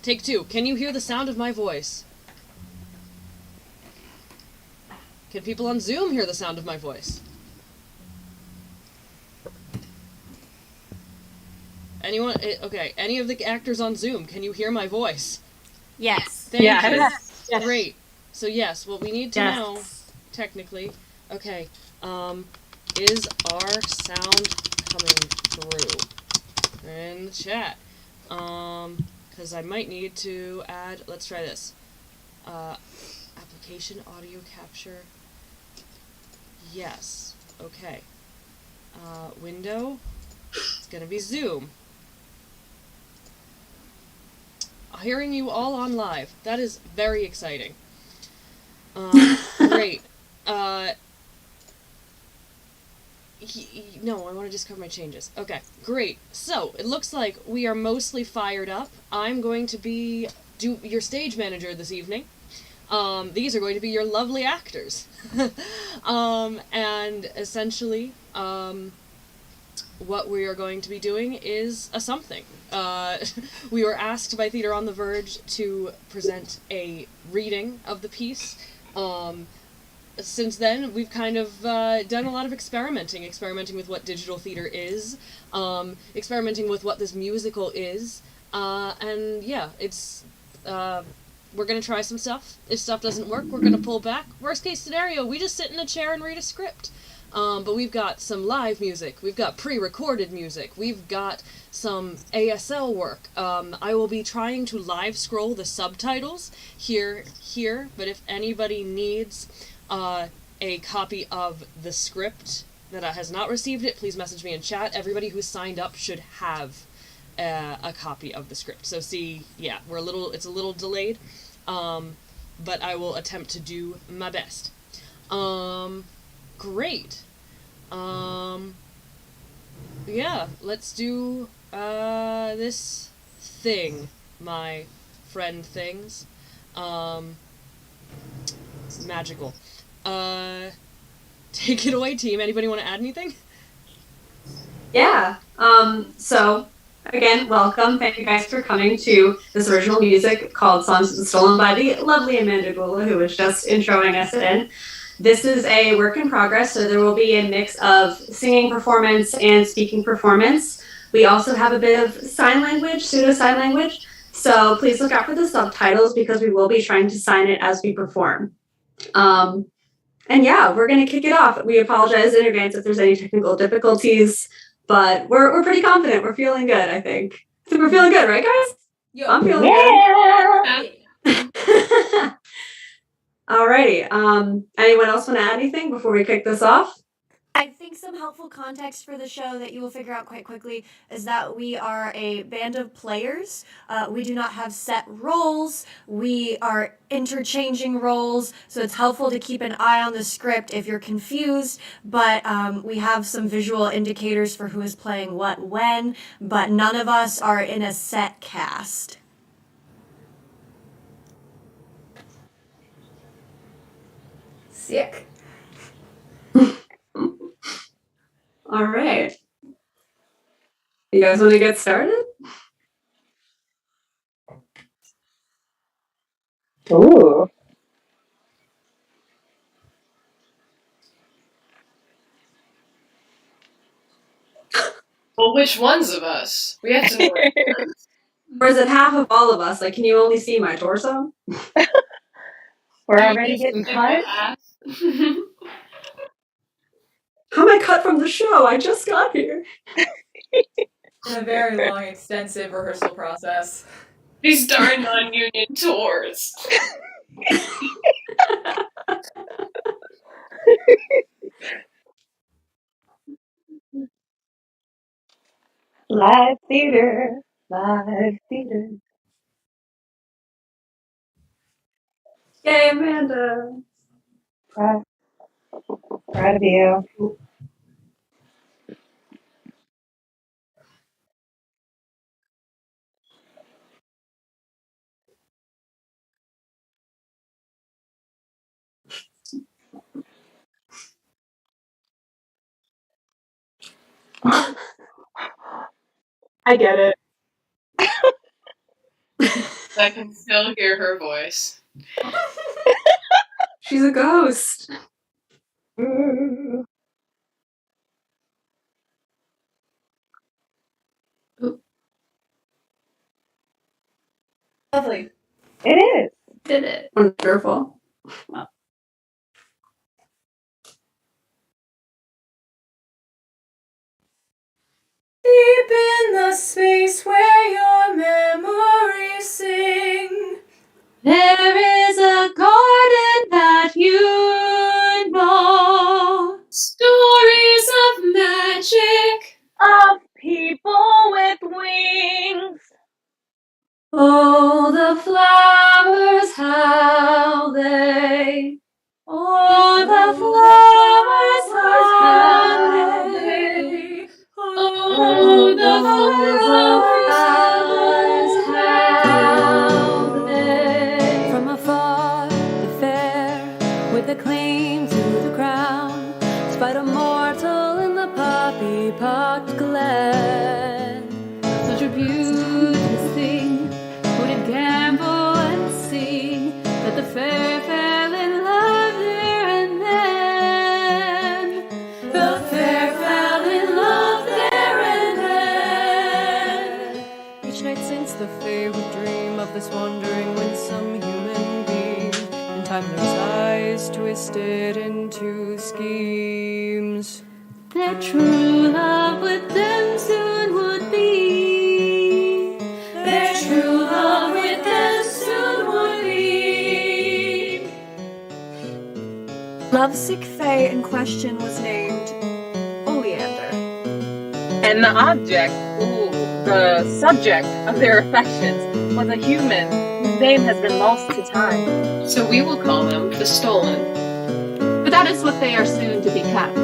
Take 2. Can you hear the sound of my voice? Can people on Zoom hear the sound of my voice? Anyone? Okay, any of the actors on Zoom, can you hear my voice? Yes. Thank you. Yes. Great. So yes, what we need to know, technically, okay, is our sound coming through? In the chat. Because I might need to add, let's try this. Application audio capture. Yes. Okay. Window. It's gonna be Zoom. Hearing you all on live. That is very exciting. Great. No, I want to just cover my changes. Okay, great. So, it looks like we are mostly fired up. I'm going to be your stage manager this evening. These are going to be your lovely actors. And essentially, what we are going to be doing is a something. We were asked by Theater on the Verge to present a reading of the piece. Since then, we've kind of done a lot of experimenting with what digital theater is, experimenting with what this musical is, and yeah, it's, we're going to try some stuff. If stuff doesn't work, we're going to pull back. Worst case scenario, we just sit in a chair and read a script. But we've got some live music, we've got pre-recorded music, we've got some ASL work. I will be trying to live scroll the subtitles here, but if anybody needs a copy of the script that has not received it, please message me in chat. Everybody who's signed up should have a copy of the script. So see, yeah, it's a little delayed, but I will attempt to do my best. Great. Yeah, let's do this thing, my friend things. Magical. Take it away, team. Anybody want to add anything? Yeah. So again, welcome. Thank you guys for coming to this original music called Songs Stolen by the lovely Amanda Gulla, who was just introing us in. This is a work in progress, so there will be a mix of singing performance and speaking performance. We also have a bit of sign language, pseudo sign language. So please look out for the subtitles because we will be trying to sign it as we perform. And yeah, we're going to kick it off. We apologize in advance if there's any technical difficulties, but we're pretty confident. We're feeling good, I think. We're feeling good, right, guys? Yo, I'm feeling good. Alrighty. Anyone else want to add anything before we kick this off? I think some helpful context for the show that you will figure out quite quickly is that we are a band of players. We do not have set roles. We are interchanging roles, so it's helpful to keep an eye on the script if you're confused, but we have some visual indicators for who is playing what when, but none of us are in a set cast. Sick. All right. You guys want to get started? Ooh. Well, which ones of us? We have to know. Or is it half of all of us? Like, can you only see my torso? We're already getting cut. How am I cut from the show? I just got here. A very long, extensive rehearsal process. These darn non-union tours. Live theater. Live theater. Yay, Amanda. Proud of you. I get it. I can still hear her voice. She's a ghost. Lovely. It is. Did it. Wonderful. Well, Deep in the space where your memories sing, there is a garden that you know. Stories of magic. Of people with wings. Oh, the flowers, how they. Oh, the flowers, how they. Oh, the flowers, how they. From afar, the fair, with a claim to the crown, spied a mortal in the poppy-pocked glen. Such a beauteous thing, who did gamble and sing, that the fair fell in love there and then. The fair fell in love there and then. Each night since the fae would dream of this wandering winsome human being. In time their eyes twisted into schemes. Their true love with them soon would be. Their true love with them soon would be. Lovesick Fae in question was named Oleander. And the object, the subject of their affections was a human whose name has been lost to time. So we will call them the Stolen. But that is what they are soon to become.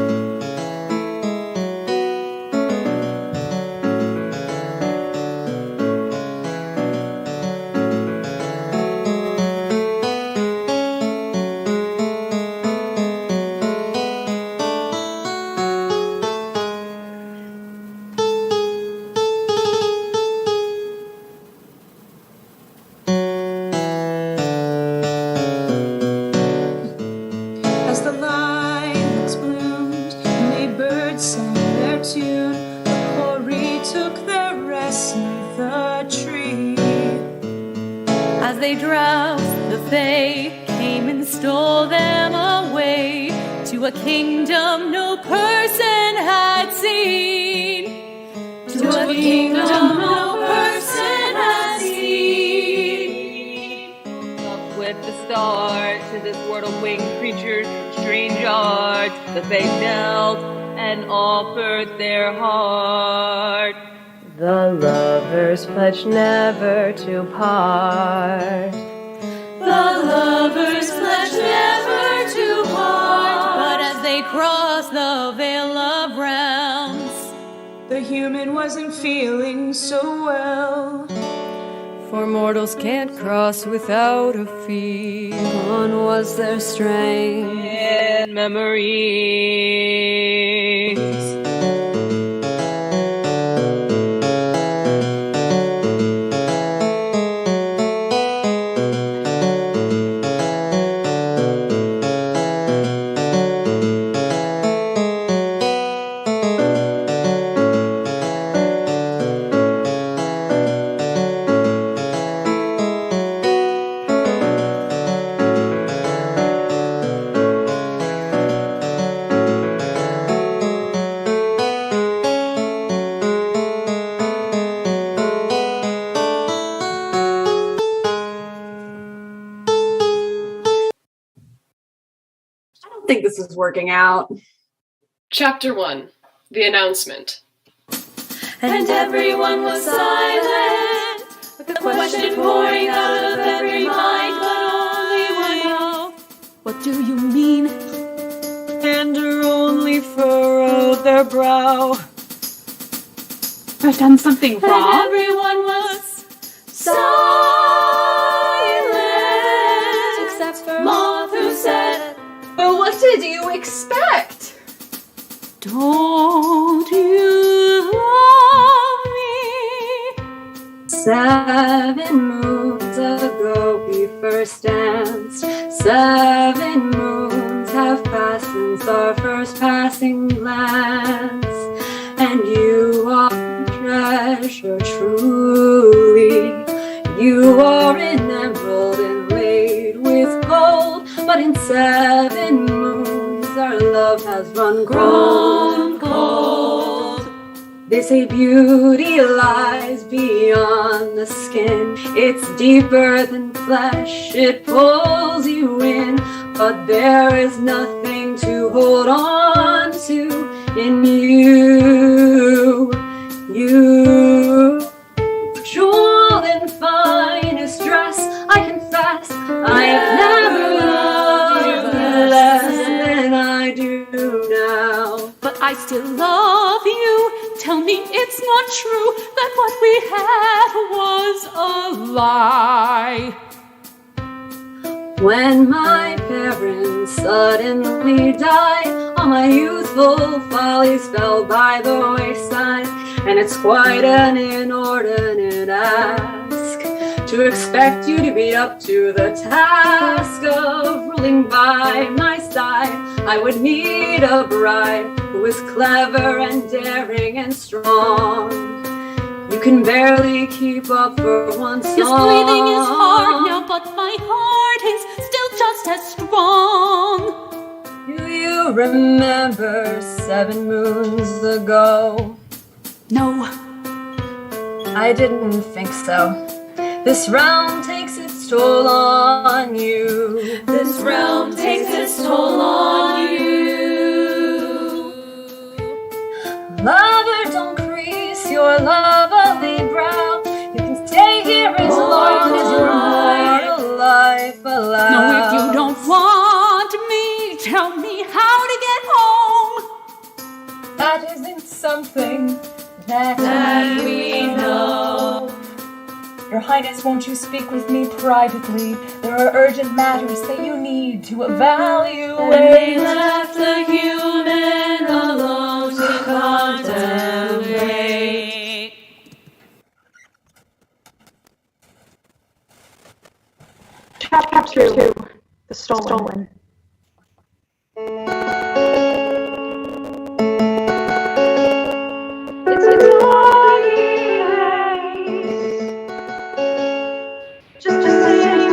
As the lilacs bloomed and the birds sang their tune, the quarry took their rest neath the tree. As they drowsed, the fae came and stole them away to a kingdom no person had seen. To a kingdom no person had seen. Up with the stars to this world of winged creatures, strange arts, the fae knelt and offered their heart. The lovers pledged never to part. The lovers pledged never to part. But as they crossed the veil of realms, the human wasn't feeling so well. For mortals can't cross without a fee. Gone was their strength And memories. I don't think this is working out. Chapter 1. The Announcement. and everyone was silent, with the question pouring out of every mind, but only one know. What do you mean? And her only furrowed their brow. I've done something And wrong. everyone was silent, except for Moth, who said, But what did you expect? "Don't you love me?" 7 moons last dance. 7 moons have passed since our first passing glance, and you are a treasure truly. You are an emerald inlaid with gold, but in 7 moons our love has grown cold. They say beauty lies beyond the skin. It's deeper than flesh, it pulls you in, but there is nothing to hold on to in you. You, jeweled in finest dress, I confess I have never loved you less than I do now. But I still love you. Tell me it's not true that what we had was a lie. When my parents suddenly died, all my youthful follies fell by the wayside, and it's quite an inordinate ask to expect you to be up to the task of ruling by my side. I would need a bride who is clever and daring and strong. You can barely keep up for one song. His breathing is hard now, but my heart is still just as strong. Do you remember 7 moons ago? No. I didn't think so. This realm takes its toll on you. This realm takes its toll on you. Lover, don't crease your lovely brow. You can stay here as long as your mortal life allows. No, if you don't want me, tell me how to get home. That isn't something that we know. Your Highness, won't you speak with me privately? There are urgent matters that you need to evaluate. They left the human alone to contemplate. Chapter 2, The Stolen. It's a just saying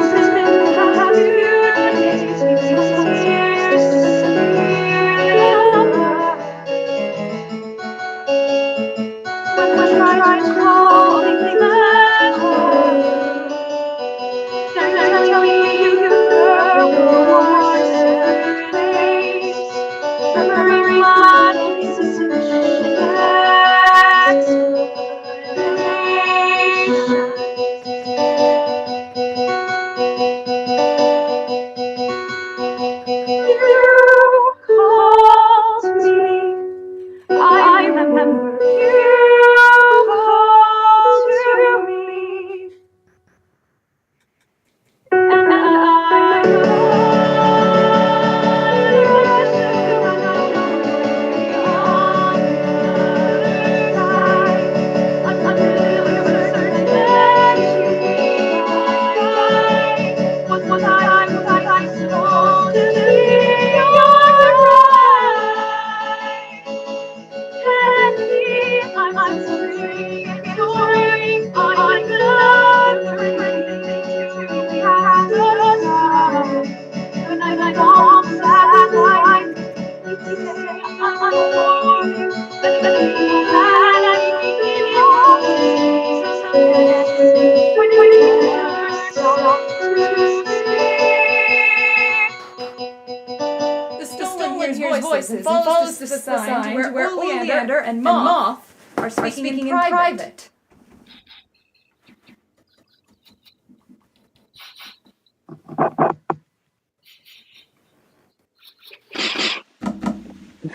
voices and follows the sign to where Oleander and Moth are speaking in private.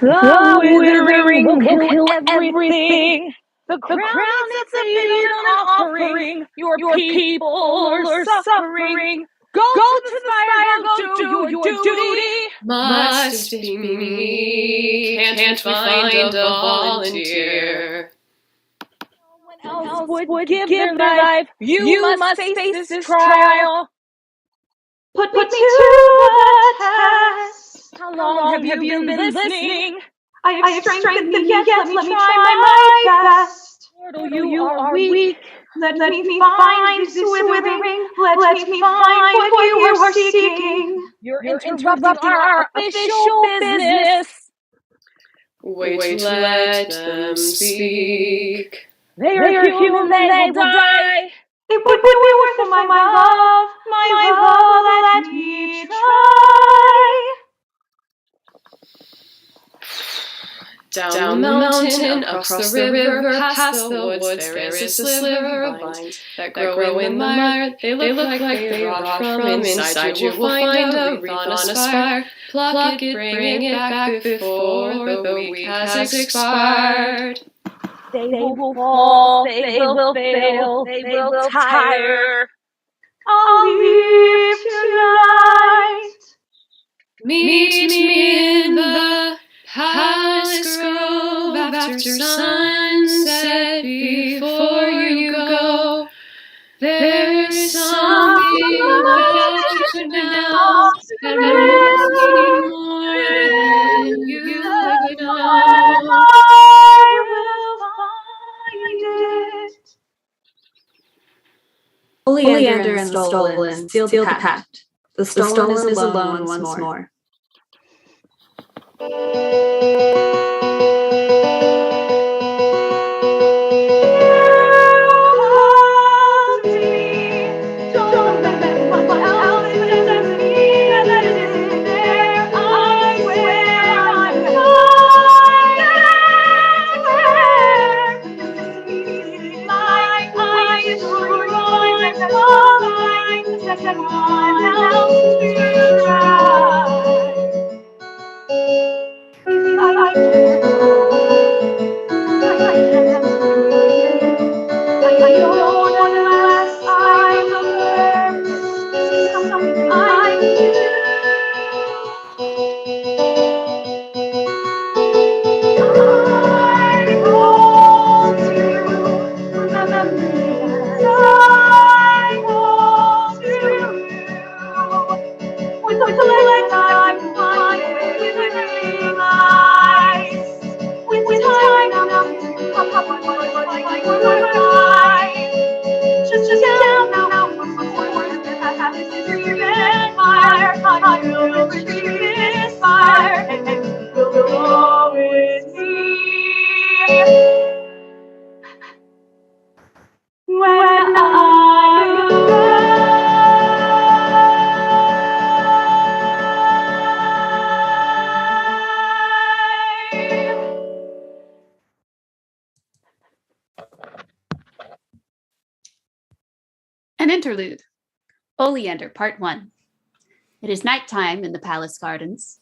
The withering will kill everything. The crown is a million offering. Your people are suffering. Go to the fire, go do your duty. Must be me. Can't find a volunteer. No one else would give their life. You must face this trial. Put me to the test. How long have you been listening? I have strength in me, yet let me try my best. Mortal, you are weak. Let me find this withering. Let me find what you are seeking. You're interrupting our official business. Wait to let them speak. They are human, they will die. It would be worth it for my love. Let me try. Down the mountain, across the river, past the woods, there is a sliver of vines that grow in the mire. They look like they rot from inside. You will find a wreath on a spire. Pluck it, bring it back before the week has expired. They will fall, they will fail, they will tire. I'll leave tonight. Meet me in the palace grove after sunset before you go. There's something about you now that makes me more than you could know. I will find it. Oleander and the Stolen sealed the pact. The Stolen is alone once more. An interlude. Oleander, Part 1. It is nighttime in the palace gardens.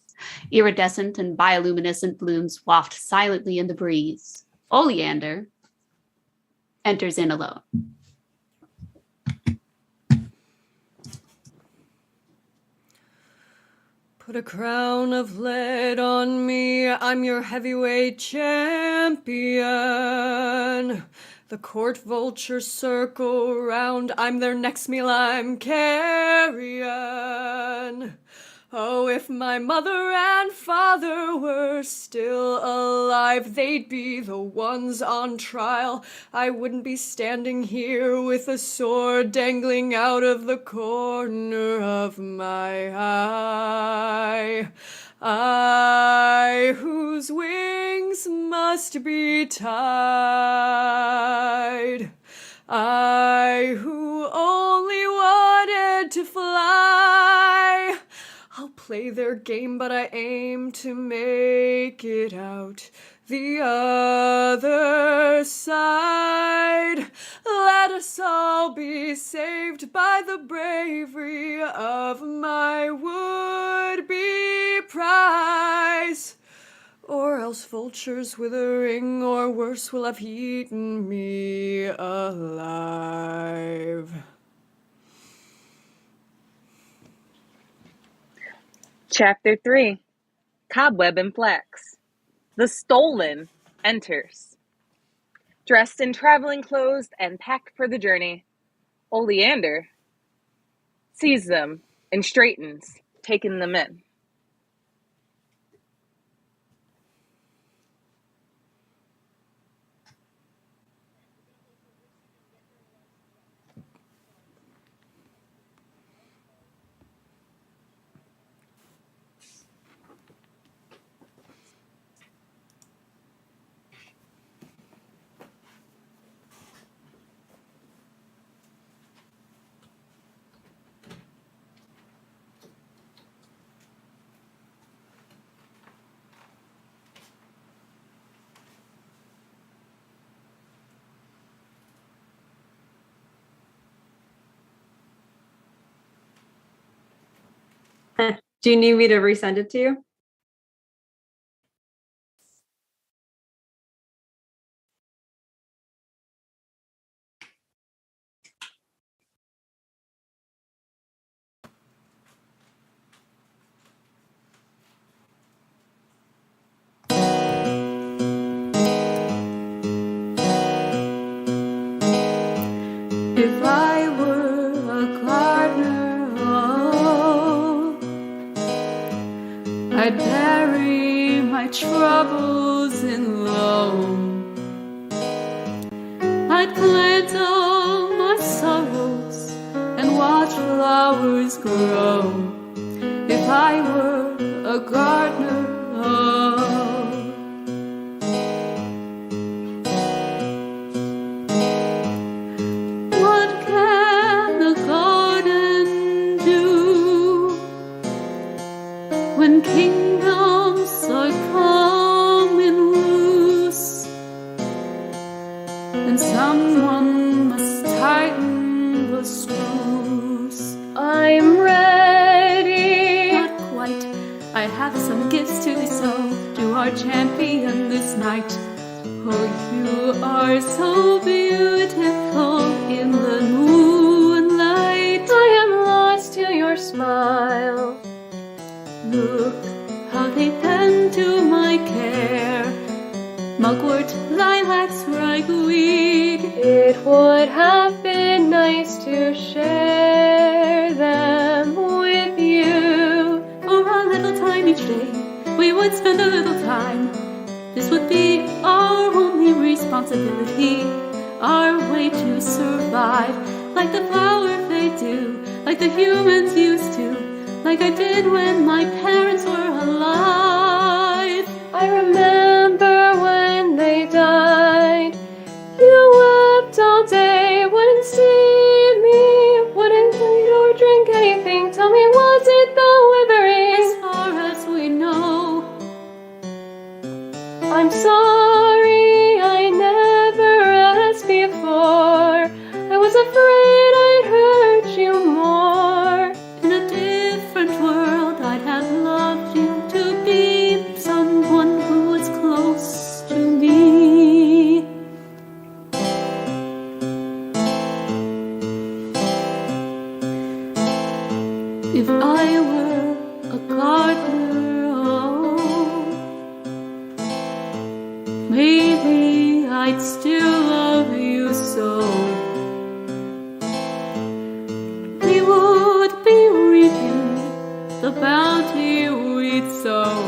Iridescent and bioluminescent blooms waft silently in the breeze. Oleander enters in alone. Put a crown of lead on me, I'm your heavyweight champion. The court vultures circle round, I'm their next meal, I'm carrion. Oh, if my mother and father were still alive, they'd be the ones on trial. I wouldn't be standing here with a sword dangling out of the corner of my eye. I, whose wings must be tied. I, who only wanted to fly. I'll play their game, but I aim to make it out the other side. Let us all be saved by the bravery of my would-be prize. Or else vultures withering, or worse, will have eaten me alive. Chapter 3. Cobweb and Flax. The Stolen enters. Dressed in traveling clothes and packed for the journey, Oleander sees them and straightens, taking them in. Do you need me to resend it to you? If I were a gardener, oh, I'd bury my troubles in loam. I'd plant all my sorrows and watch flowers grow. If I were a gardener, oh. What can a garden do when kingdoms are coming loose, and someone must tighten the screws? I'm ready. Not quite. I have some gifts to sow to our champion this night. Oh, you are so beautiful in the moonlight. I am lost to your smile. Look how they tend to my care. Mugwort, lilacs, ragweed. It would have been nice to share them with you. For a little time each day, we would spend a little time. This would be our only responsibility, our way to survive. Like the flowers they do, like the humans used to, like I did when my parents were alive. I remember when they died. You wept all day, wouldn't see me, wouldn't eat or drink anything. Tell me, was it the withering? As far as we know. I'm sorry, I never asked before. I was afraid I'd hurt you more. In a different world, I'd have loved you to be someone who was close to me. If I were a gardener, oh, maybe I'd still love you so. We would be reaping the bounty we'd sow,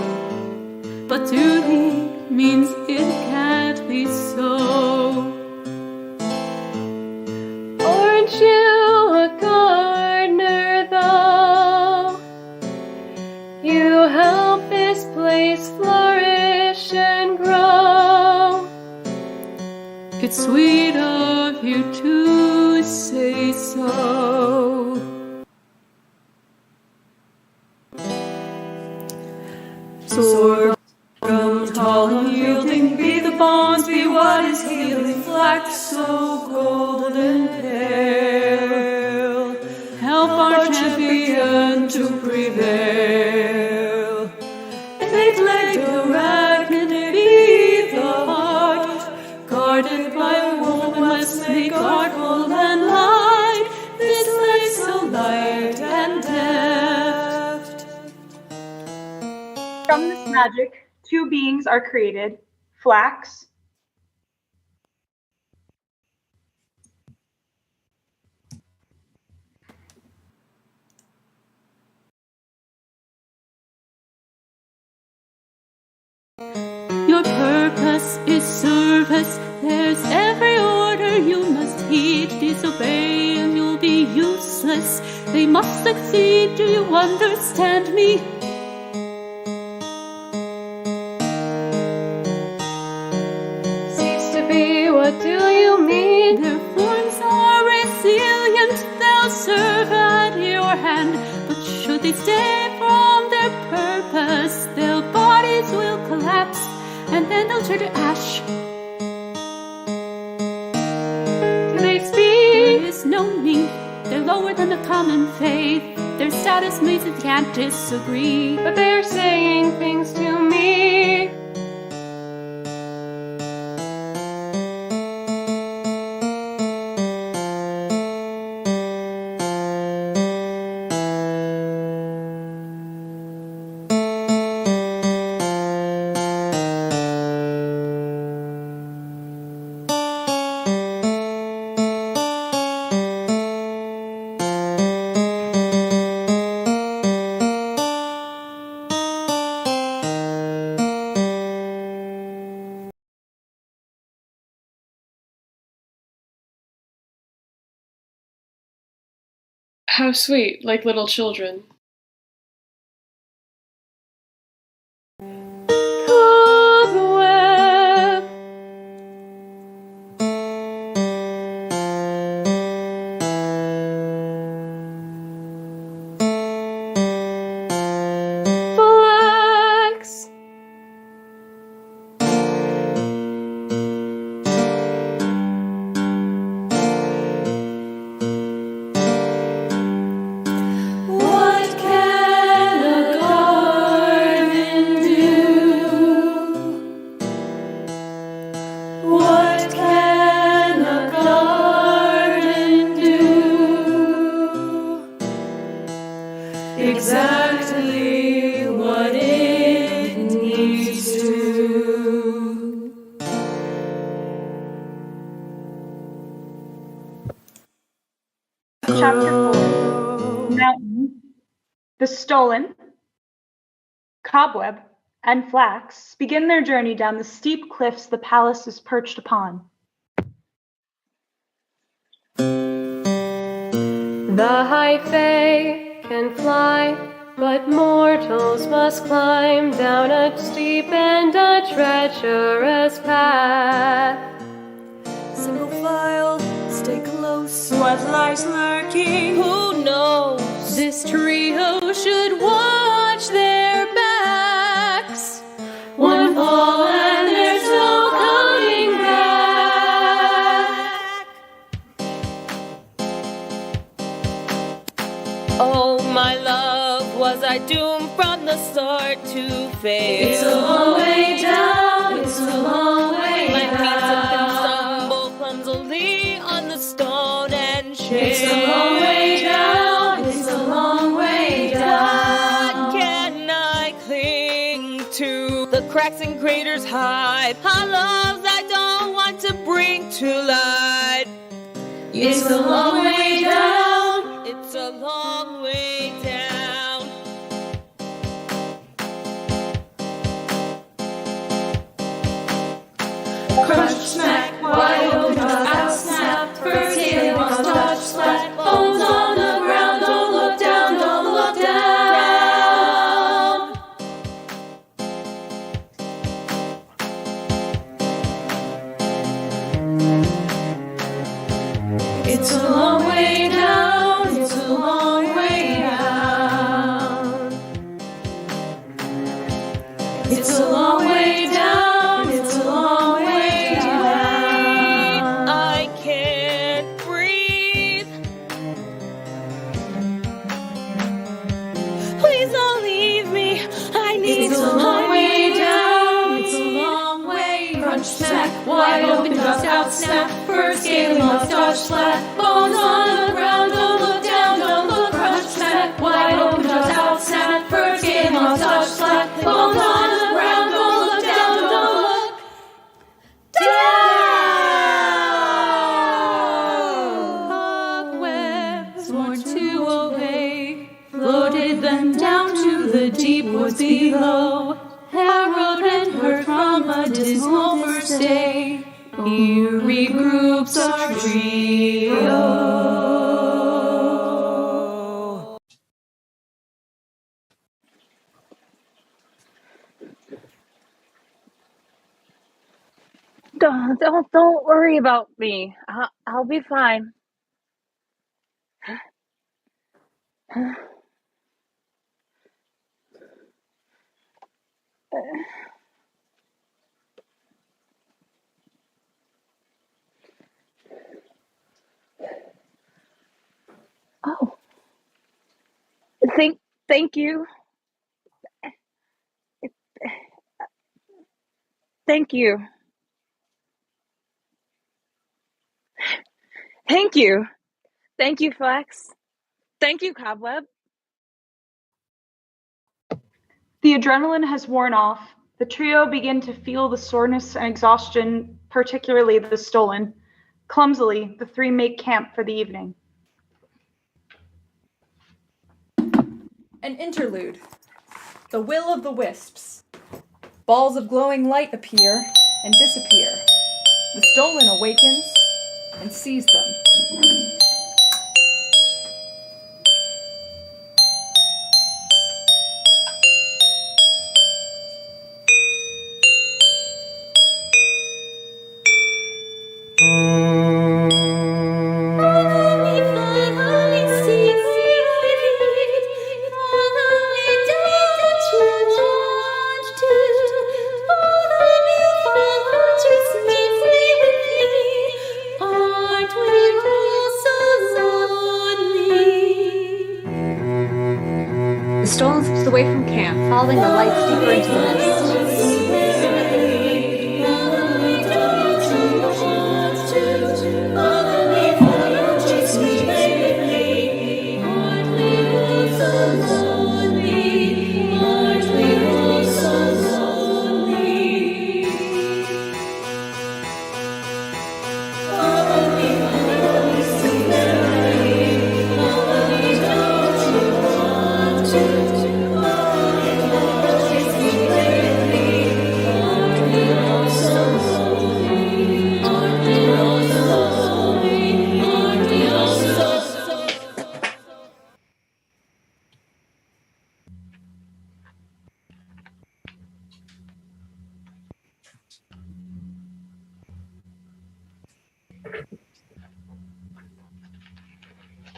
but to me means it can't be so. Aren't you a gardener though? You help this place flourish and grow. It's sweet of you to say so. Sorghum, tall and yielding, be the bonds, be what is healing. Flax so golden pale, help our champion to prevail. If eight-legged arachnid be the heart, guarded by a wolf must make artful and light. This place so light and deft. From this magic, two beings are created, Flax Your purpose is service. There's every order you must heed. Disobey and you'll be useless. They must succeed. Do you understand me? Cease to be, what do you mean? Their forms are resilient. They'll serve at your hand. But should they stay from their purpose, their bodies will collapse, and then they'll turn to ash. Do they speak? There is no need. They're lower than the common faith. Their status means they can't disagree. But they're saying things to me. How sweet, like little children. Cobweb. Flax. What can a garden do? What can a garden do? Exactly what it needs to. Chapter 4. Mountain. The Stolen, Cobweb, and Flax begin their journey down the steep cliffs the palace is perched upon. The high fae can fly, but mortals must climb down a steep and a treacherous path. Single file, stay close. What lies lurking? Who knows? This trio should watch their backs. One fall and there's no coming back. Oh, my love, was I doomed from the start to fail? It's a long way down. It's a long way My feet down. slip and stumble clumsily on the stone and shale. It's a long way down. It's a long way down. What can I cling to? The cracks and craters hide. Our loves I don't want to bring to light. It's a long way down. It's a long way down. Crunch, smack, wide open, out, snap. First hit, lost, touch, splat. Bones on the ground. Don't look down. Don't look down. It's a long way down. It's a long way down. It's a long way down. It's a long way down. I can't breathe. Please don't leave me. I need It's a long way down. It's a long way. Crunch, smack, wide open, dust out, snap. First scaling, lost, dodge, flat. Bones on the ground. Don't look down. Don't look. Crunch, smack, wide open, dust out, snap. First scaling, lost, dodge, flat. Bones on the ground. Don't look down. Don't look down. Cobwebs sworn to obey, floated them down to the deep woods below. Herald and her this won't stay. Eerie groups are trio. Don't worry about me. I'll be fine. Oh, thank you. Thank you. Thank you. Thank you, Flex. Thank you, Cobweb. The adrenaline has worn off. The trio begin to feel the soreness and exhaustion, particularly the stolen. Clumsily, the three make camp for the evening. An interlude. The will of the wisps. Balls of glowing light appear and disappear. The stolen awakens and sees them. The stolen slips away from camp, following the lights deeper into the mist.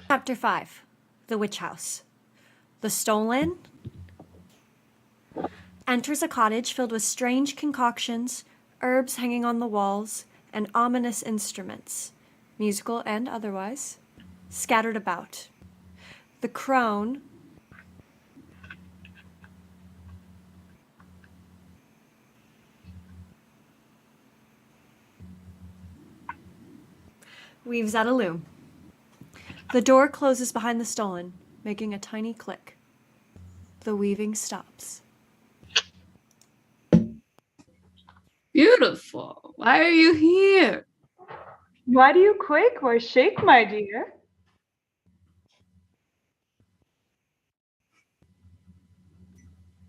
Chapter 5. The Witch House. The stolen enters a cottage filled with strange concoctions, herbs hanging on the walls, and ominous instruments, musical and otherwise, scattered about. The crone weaves at a loom. The door closes behind the stolen, making a tiny click. The weaving stops. Beautiful. Why are you here? Why do you quake? Why shake, my dear?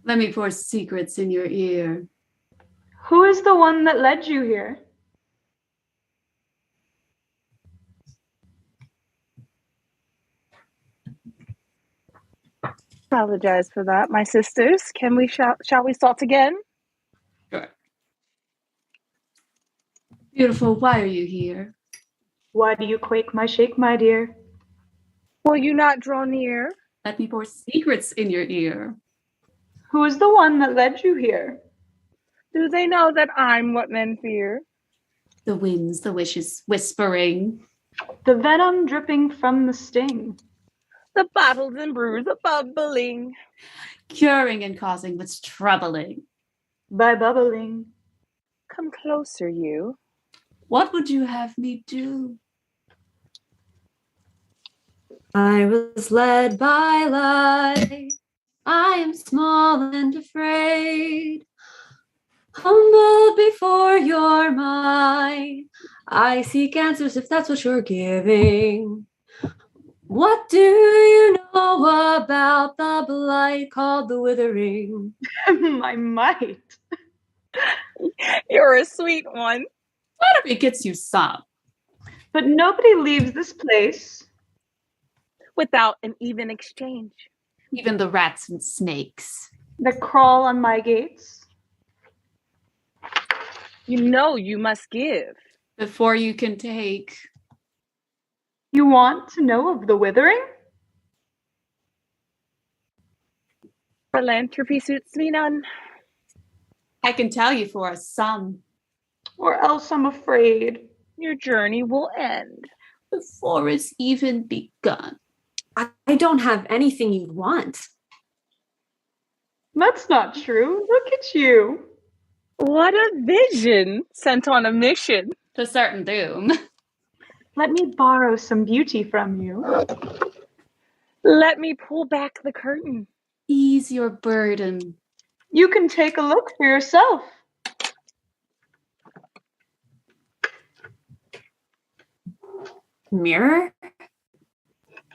Let me pour secrets in your ear. Who is the one that led you here? Apologize for that, my sisters. Can we shall we start again? Sure. Beautiful, why are you here? Why do you quake, my shake, my dear? Will you not draw near? Let me pour secrets in your ear. Who is the one that led you here? Do they know that I'm what men fear? The winds, the wishes whispering. The venom dripping from the sting. The bottles and brews are bubbling. Curing and causing what's troubling. By bubbling. Come closer, you. What would you have me do? I was led by light. I am small and afraid. Humbled before your might. I seek answers if that's what you're giving. What do you know about the blight called the withering? My might. You're a sweet one. Flattery gets you some. But nobody leaves this place without an even exchange. Even the rats and snakes that crawl on my gates. You know you must give before you can take. You want to know of the withering? Philanthropy suits me none. I can tell you for a sum. Or else I'm afraid your journey will end before it's even begun. I don't have anything you'd want. That's not true. Look at you. What a vision, sent on a mission. To certain doom. Let me borrow some beauty from you. Let me pull back the curtain. Ease your burden. You can take a look for yourself. Mirror?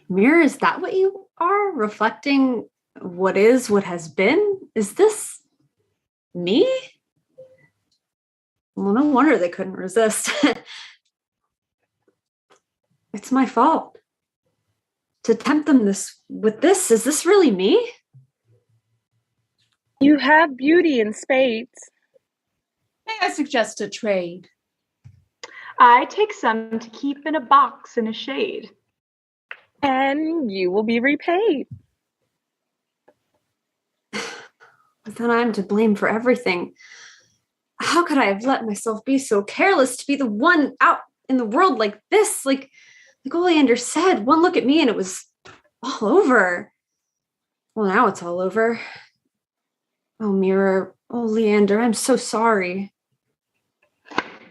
Mirror, is that what you are? Reflecting what is, what has been? Is this me? Well, no wonder they couldn't resist. It's my fault. To tempt them with this, is this really me? You have beauty in spades. May I suggest a trade? I take some to keep in a box in a shade. And you will be repaid. But then I'm to blame for everything. How could I have let myself be so careless to be the one out in the world like this? Like Oleander said, one look at me and it was all over. Well, now it's all over. Oh, Mirror, oh, Leander, I'm so sorry.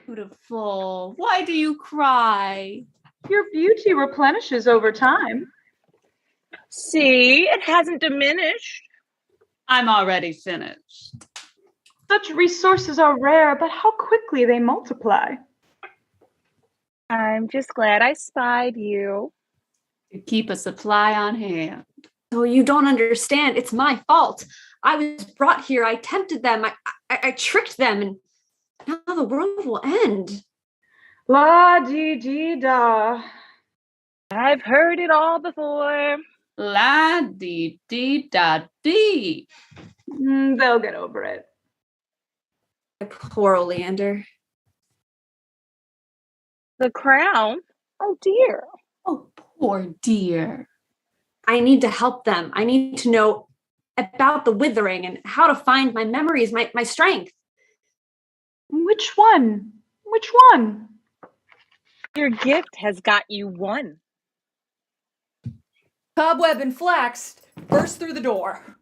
Beautiful. Why do you cry? Your beauty replenishes over time. See, it hasn't diminished. I'm already finished. Such resources are rare, but how quickly they multiply. I'm just glad I spied you. To keep a supply on hand. Oh, you don't understand. It's my fault. I was brought here. I tempted them. I tricked them, and now the world will end. La-dee-dee-da. I've heard it all before. La-dee-dee-da-dee. They'll get over it. Poor Oleander. The crown? Oh, dear. Oh, poor dear. I need to help them. I need to know about the withering and how to find my memories, my strength. Which one? Which one? Your gift has got you one. Cobweb and Flax burst through the door.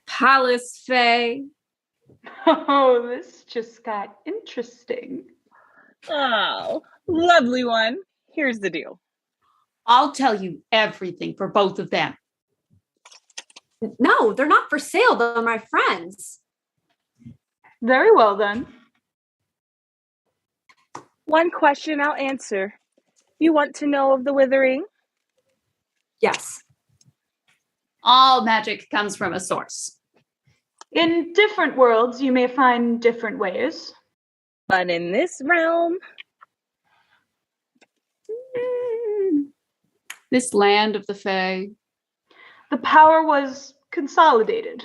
Palace Fae. Oh, this just got interesting. Oh, lovely one. Here's the deal. I'll tell you everything for both of them. No, they're not for sale. They're my friends. Very well, then. One question I'll answer. You want to know of the withering? Yes. All magic comes from a source. In different worlds, you may find different ways. But in this realm... This land of the Fae. The power was consolidated.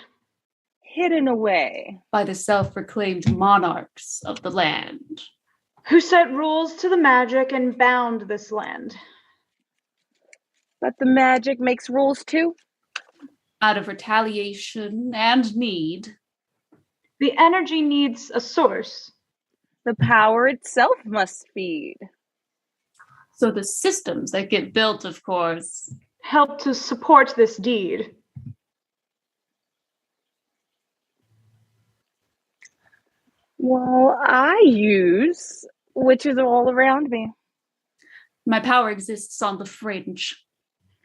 Hidden away. By the self-proclaimed monarchs of the land. Who set rules to the magic and bound this land. But the magic makes rules too? Out of retaliation and need. The energy needs a source. The power itself must feed. So the systems that get built, of course, help to support this deed. Well, I use witches all around me. My power exists on the fringe.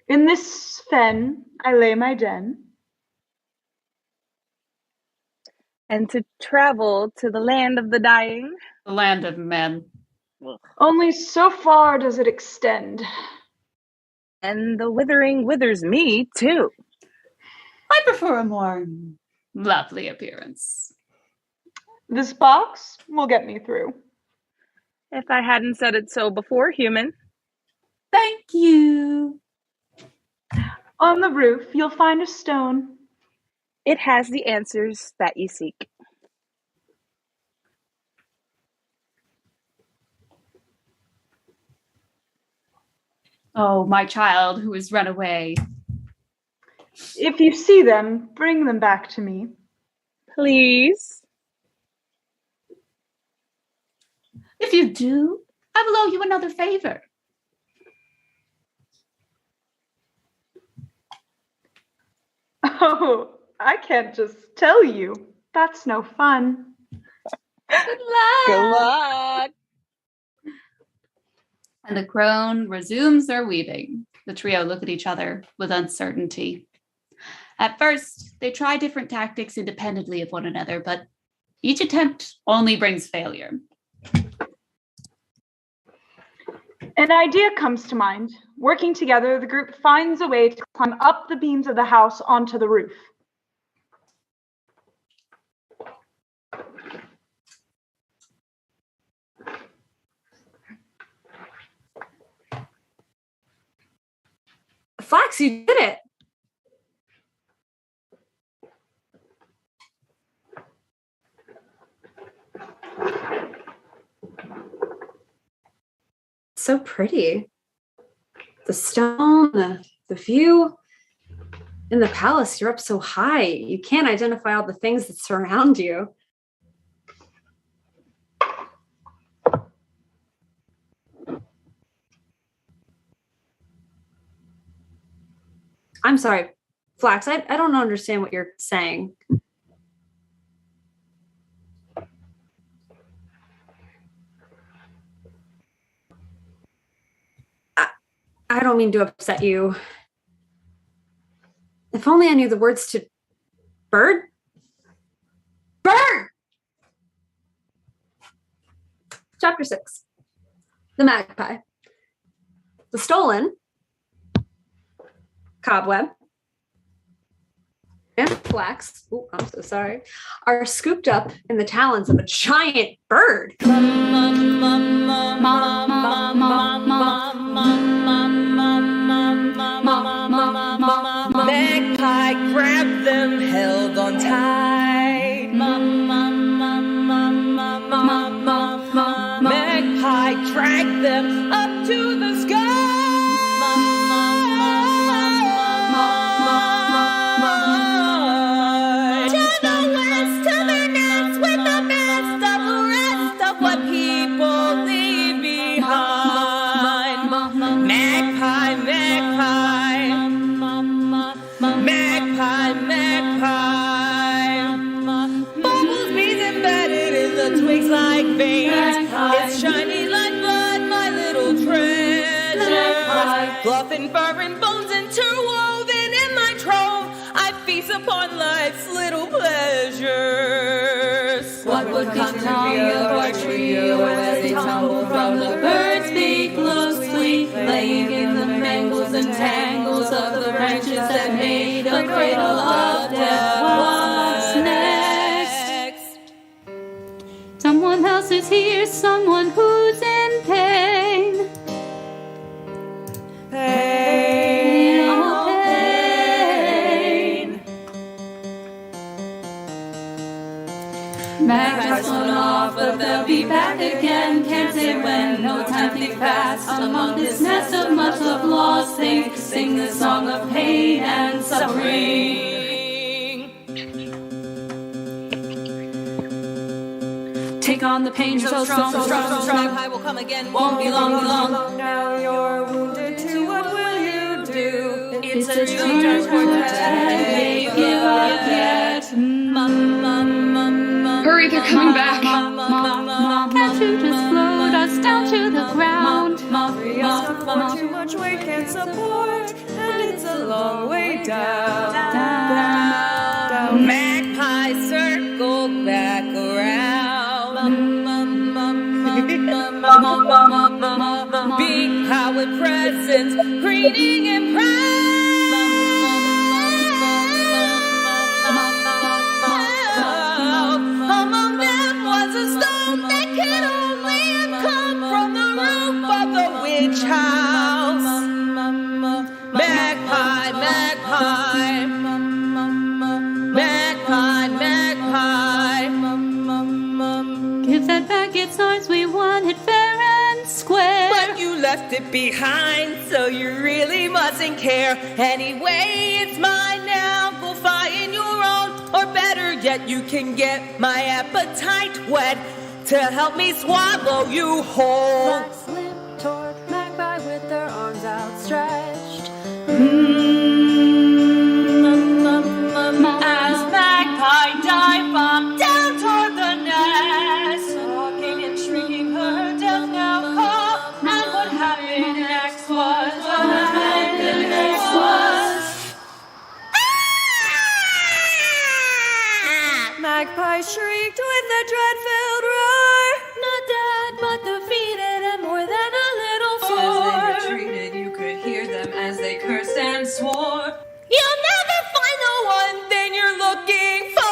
In this fen, I lay my den. And to travel to the land of the dying. The land of men. Only so far does it extend. And the withering withers me, too. I prefer a more lovely appearance. This box will get me through. If I hadn't said it so before, human. Thank you. On the roof, you'll find a stone. It has the answers that you seek. Oh, my child who has run away. If you see them, bring them back to me. Please. If you do, I will owe you another favor. Oh, I can't just tell you. That's no fun. Good luck. Good luck. And the crone resumes their weaving. The trio look at each other with uncertainty. At first, they try different tactics independently of one another, but each attempt only brings failure. An idea comes to mind. Working together, the group finds a way to climb up the beams of the house onto the roof. Flax, you did it! So pretty. The stone, the view. In the palace, you're up so high. You can't identify all the things that surround you. I'm sorry, Flax, I don't understand what you're saying. I don't mean to upset you. If only I knew the words to bird? Bird! Chapter 6. The magpie. The stolen, cobweb, and flax, I'm so sorry, are scooped up in the talons of a giant bird. Magpie grabbed them, held on tight. Magpie dragged them up to the sky. To the west, to their nest with the best of the rest of what people leave behind. Magpie, magpie. Magpie, magpie. Bubbles, bees embedded in the twigs like veins. It's shiny like blood, my little treasure. Fluff and fur and bones interwoven in my trove. I feast upon life's little pleasures. What would come to be of our trio as they tumble from the bird's beak loosely, laying in the mangles and tangles of the branches that made a cradle of death? What's next? Someone else is here, someone who's in pain. Pain, oh pain. Magpies flown off, but they'll be back again. Can't say when, no time to pass. Among this nest of much love lost things, sing the song of pain and suffering. Take on the pain so strong, so strong, so strong. Magpie will come again, Won't be long, be long. Now you're wounded too, what will you do? It's a true tragedy. Give up yet. Hurry, they're coming back. Can't you just float us down to the ground? Free us before too much weight can't support, and it's a long way down. Magpie circle back around. Big powered presence. waiting and proud. Among them was a stone that could only have come from the roof of the witch house. Magpie, magpie, magpie, magpie. Give that back, it's ours, we want it fair and square. But you left it behind, so you really mustn't care. Anyway, it's mine now, go find your own. Or better yet, you can get my appetite whet to help me swallow you whole. Black slim toward magpie with their arms outstretched. As magpie dive bombed down toward the nest, talking and shrieking her death now call. And what happened next was, Magpie shrieked with a dread-filled roar. Not dead, but defeated and more than a little sore. As they retreated, you could hear them as they cursed and swore. You'll never find the one thing you're looking for.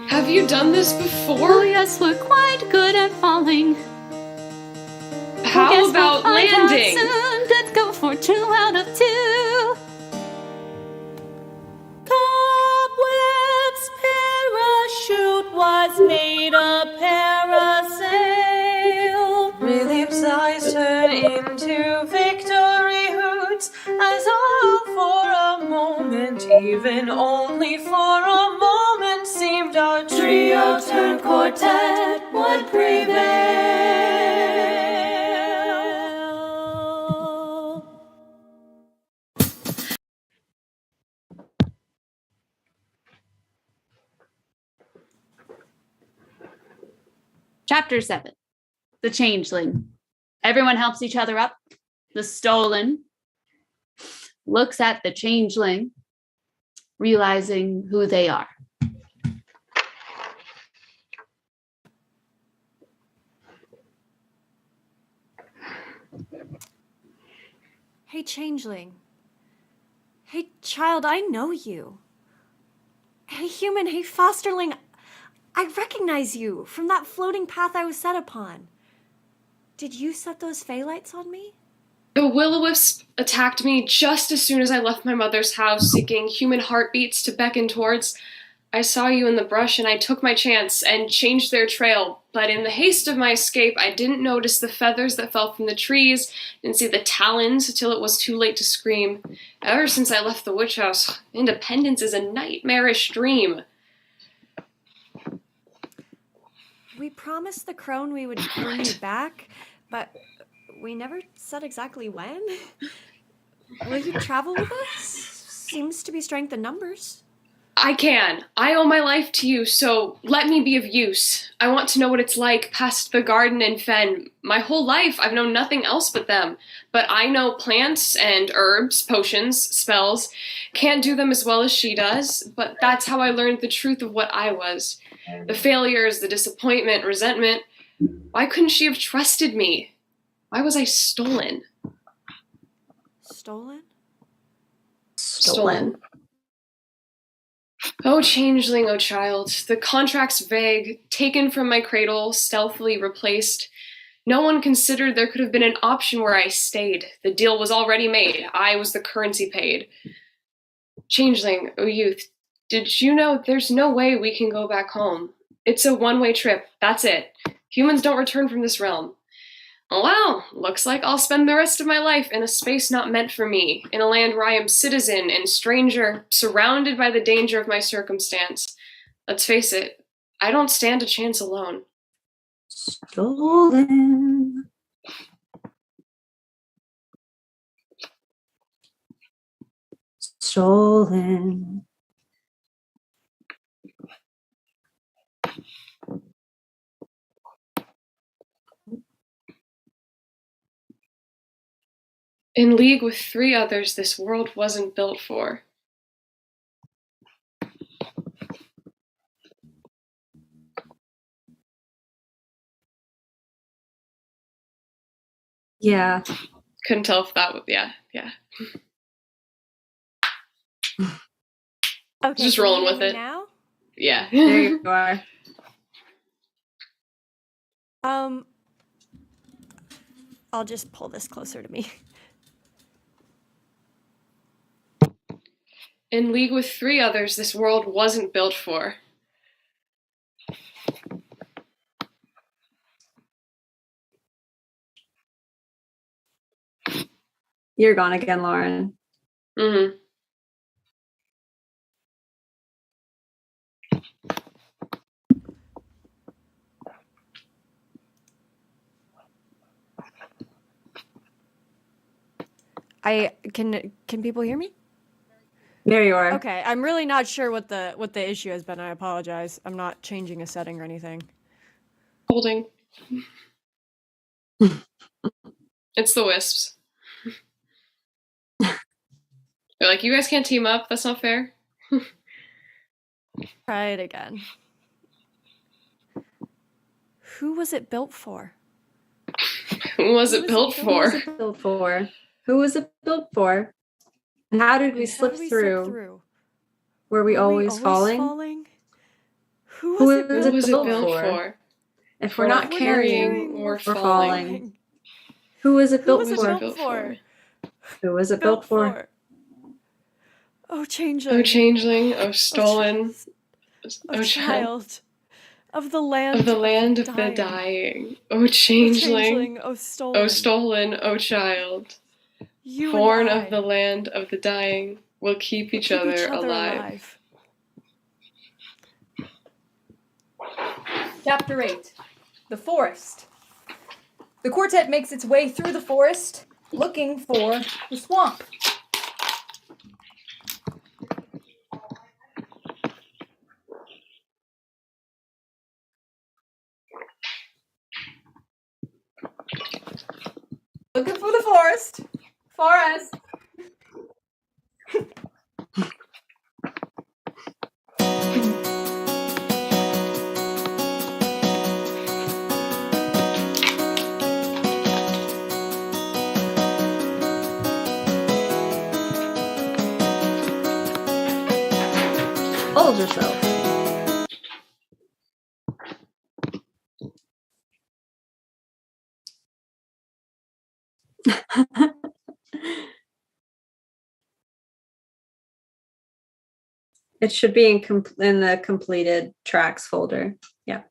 Have you done this before? Oh, yes, we're quite good at falling. How Guess about we'll find out landing? soon. Good go for 2 out of 2. Cobweb's parachute was made a parasail. William's eyes turned into victory hoots as all for a moment, even only for a moment, seemed our trio turned quartet would prevail. Chapter 7. The Changeling. Everyone helps each other up. The Stolen looks at the Changeling, realizing who they are. Hey, Changeling. Hey, child, I know you. Hey, human, hey, fosterling. I recognize you from that floating path I was set upon. Did you set those Phaelites on me? The will-o-wisp attacked me just as soon as I left my mother's house, seeking human heartbeats to beckon towards. I saw you in the brush and I took my chance and changed their trail, but in the haste of my escape, I didn't notice the feathers that fell from the trees, didn't see the talons till it was too late to scream. Ever since I left the witch house, independence is a nightmarish dream. We promised the crone we would bring you back, but we never said exactly when. Will you travel with us? Seems to be strength in numbers. I can. I owe my life to you, so let me be of use. I want to know what it's like past the garden and fen. My whole life, I've known nothing else but them. But I know plants and herbs, potions, spells. Can't do them as well as she does, but that's how I learned the truth of what I was. The failures, the disappointment, resentment. Why couldn't she have trusted me? Why was I stolen? Stolen? Stolen. Oh, changeling, oh child, the contract's vague, taken from my cradle, stealthily replaced. No one considered there could have been an option where I stayed. The deal was already made. I was the currency paid. Changeling, oh youth, did you know there's no way we can go back home? It's a one-way trip, that's it. Humans don't return from this realm. Well, looks like I'll spend the rest of my life in a space not meant for me, in a land where I am citizen and stranger, surrounded by the danger of my circumstance. Let's face it, I don't stand a chance alone. Stolen. Stolen. In league with 3 others this world wasn't built for. Yeah. Couldn't tell if that would, yeah. Okay, Just can you rolling hear with me it. now? Yeah. There you are. I'll just pull this closer to me. In league with 3 others this world wasn't built for. You're gone again, Lauren. Mm-hmm. Can people hear me? There you are. Okay, I'm really not sure what the issue has been. I apologize. I'm not changing a setting or anything. Holding. It's the wisps. They're like, you guys can't team up? That's not fair. Try it again. Who was it built for? Who was it built for? Who was it built for? Who was it built for? And how did we slip through? Were we always falling? Who Who was was it it built for? If we're not carrying, we're falling. Who was it built for? Who was it built for? Oh, changeling. Oh, changeling. Oh, stolen. Oh, child. Of the land of the dying. Oh, changeling. Oh, stolen. Oh, stolen. Oh, child. You Born and I. of the land of the dying, will keep each other alive. Chapter 8. The Forest. The quartet makes its way through the forest, looking for the swamp. Looking for the forest. Forest. Hold yourself. It should be in the completed tracks folder. Yeah.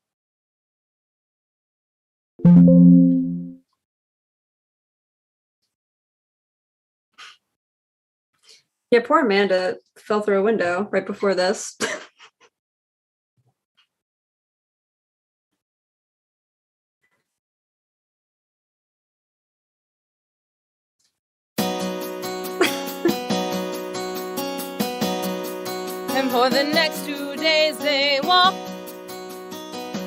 Yeah, poor Amanda fell through a window right before this. And for the next 2 days they walk,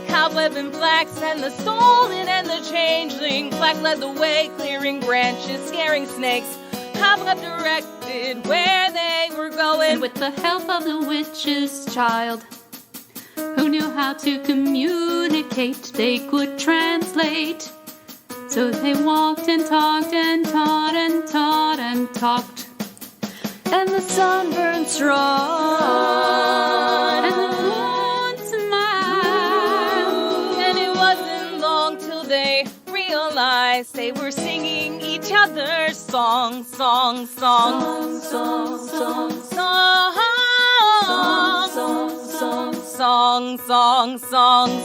cobweb and flax and the stolen and the changeling. Black led the way, clearing branches, scaring snakes. Cobweb directed where they were going. And with the help of the witch's child, who knew how to communicate, they could translate. So they walked and talked and taught and taught and talked. And the sun burned strong, and the moon smiled. And it wasn't long till they realized they were singing each other's songs, songs, songs, songs, songs, songs, songs, songs, songs, songs.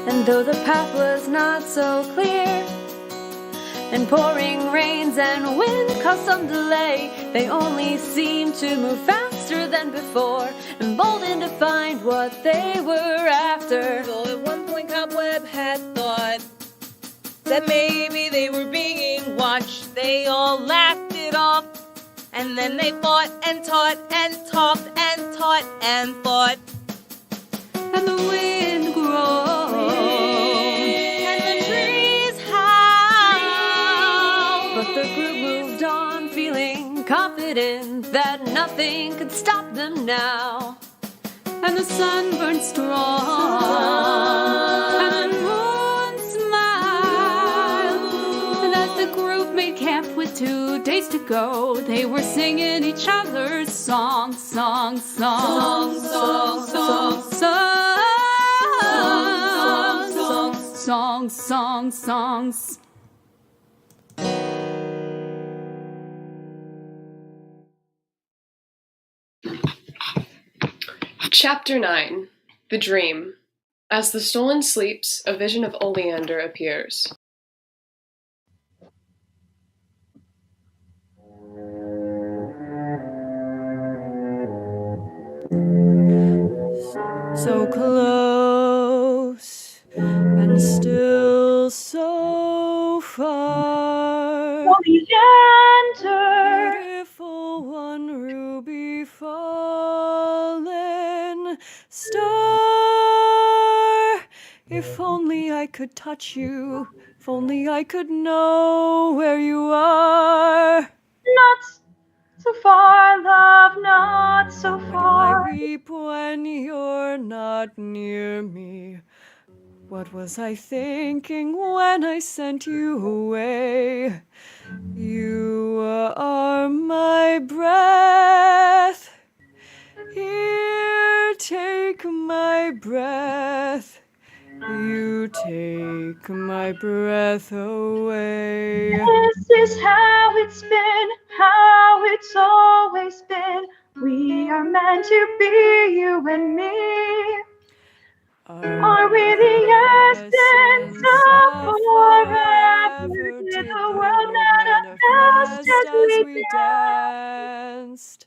and though the path was not so clear, and pouring rains and wind caused some delay, they only seemed to move faster than before, emboldened to find what they were after. So at one point Cobweb had thought that maybe they were being watched. They all laughed it off, and then they fought and taught and talked and taught and fought. And the wind groaned, and the trees howled. but the group moved on, feeling confident that nothing could stop them now. And the sun burned strong, and the moon both made camp with 2 days to go. They were singing each other's songs, songs, songs, songs, songs, songs, songs, songs, songs. Chapter 9. The Dream. As the stolen sleeps, a vision of Oleander appears. So close and still so far. Oleander, Beautiful one, ruby fallen star. If only I could touch you, if only I could know where you are. not so far, love, not so Why far. do I weep when you're not near me? What was I thinking when I sent you away? You are my breath. Here, take my breath. You take my breath away. This is how it's been, how it's always been. We are meant to be, you and me. Are we the essence of forever? Did the world manifest as we danced?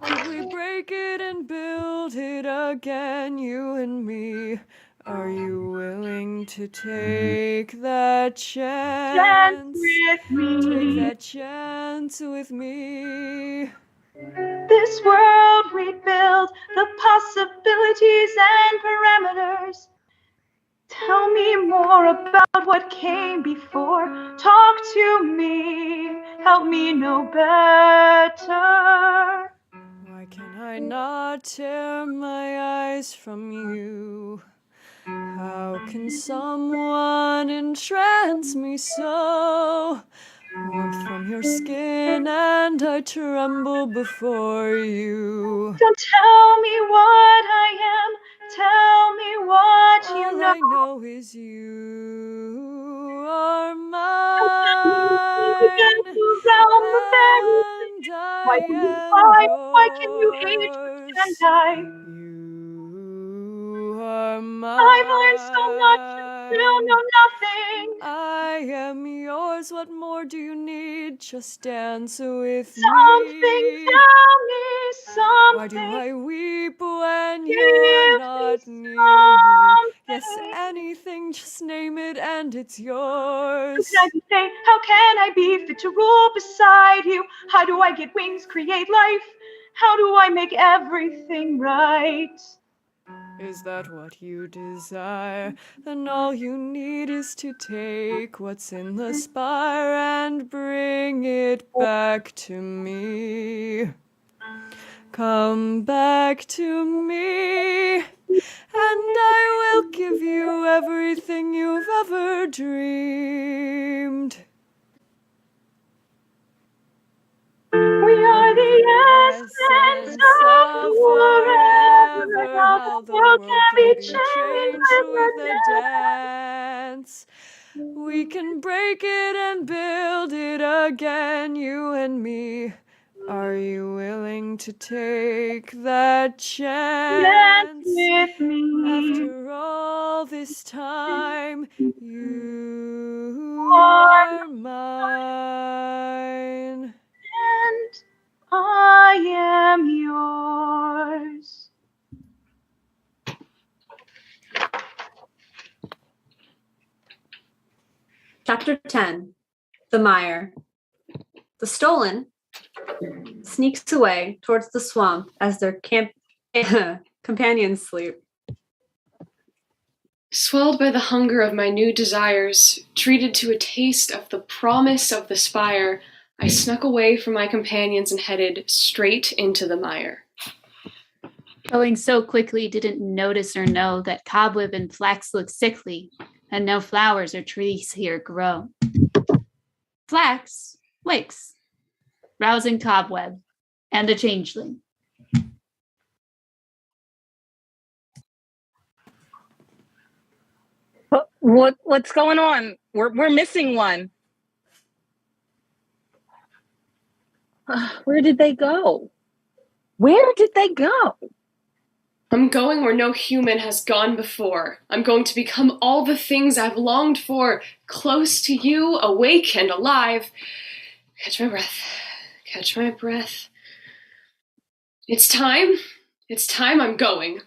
Could we break it and build it again, you and me? Are you willing to take that chance? with me? Take that chance with me. This world we build, the possibilities and parameters. Tell me more about what came before. Talk to me, help me know better. Why can I not tear my eyes from you? How can someone entrance me so? Warmth from your skin and I tremble before you. Don't tell me what I am, tell me what you know. All I know is you are mine, and Why can you lie? Why can you hate? And you are mine. I've learned so much and still know nothing. I am yours, what more do you need? Just dance with Something, me. tell me something. Why do I weep when you're not near me? Yes, anything, just name it and it's yours. How can I be safe? How can I be fit to rule beside you? How do I get wings, create life? How do I make everything right? Is that what you desire? Then all you need is to take what's in the spire and bring it back to me. Come back to me, and I will give you everything you've ever dreamed. We are the essence of forever. How the world can be changed with a dance. We can break it and build it again, you and me. Are you willing to take that chance? Dance with me. After all this time, you are mine. And I am yours. Chapter 10. The Mire. The Stolen sneaks away towards the swamp as their companions sleep. Swelled by the hunger of my new desires, treated to a taste of the promise of the spire, I snuck away from my companions and headed straight into the mire. Going so quickly, didn't notice or know that cobweb and flax look sickly, and no flowers or trees here grow. Flax wakes, rousing Cobweb and the changeling. What's going on? We're missing one. Where did they go? Where did they go? I'm going where no human has gone before. I'm going to become all the things I've longed for, close to you, awake and alive. Catch my breath. Catch my breath. It's time. It's time I'm going.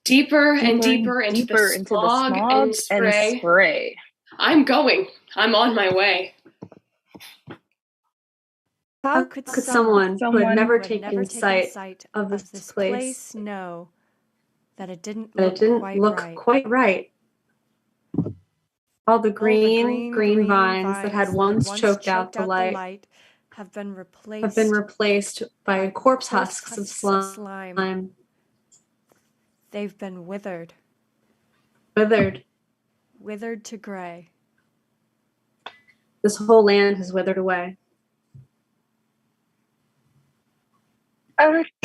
Deeper and deeper into the smog and spray. I'm going. I'm on my way. How could someone who had never taken sight of this place know that it didn't look quite right? All the green vines that had once choked out the light have been replaced by corpse husks of slime. They've been withered to gray. This whole land has withered away.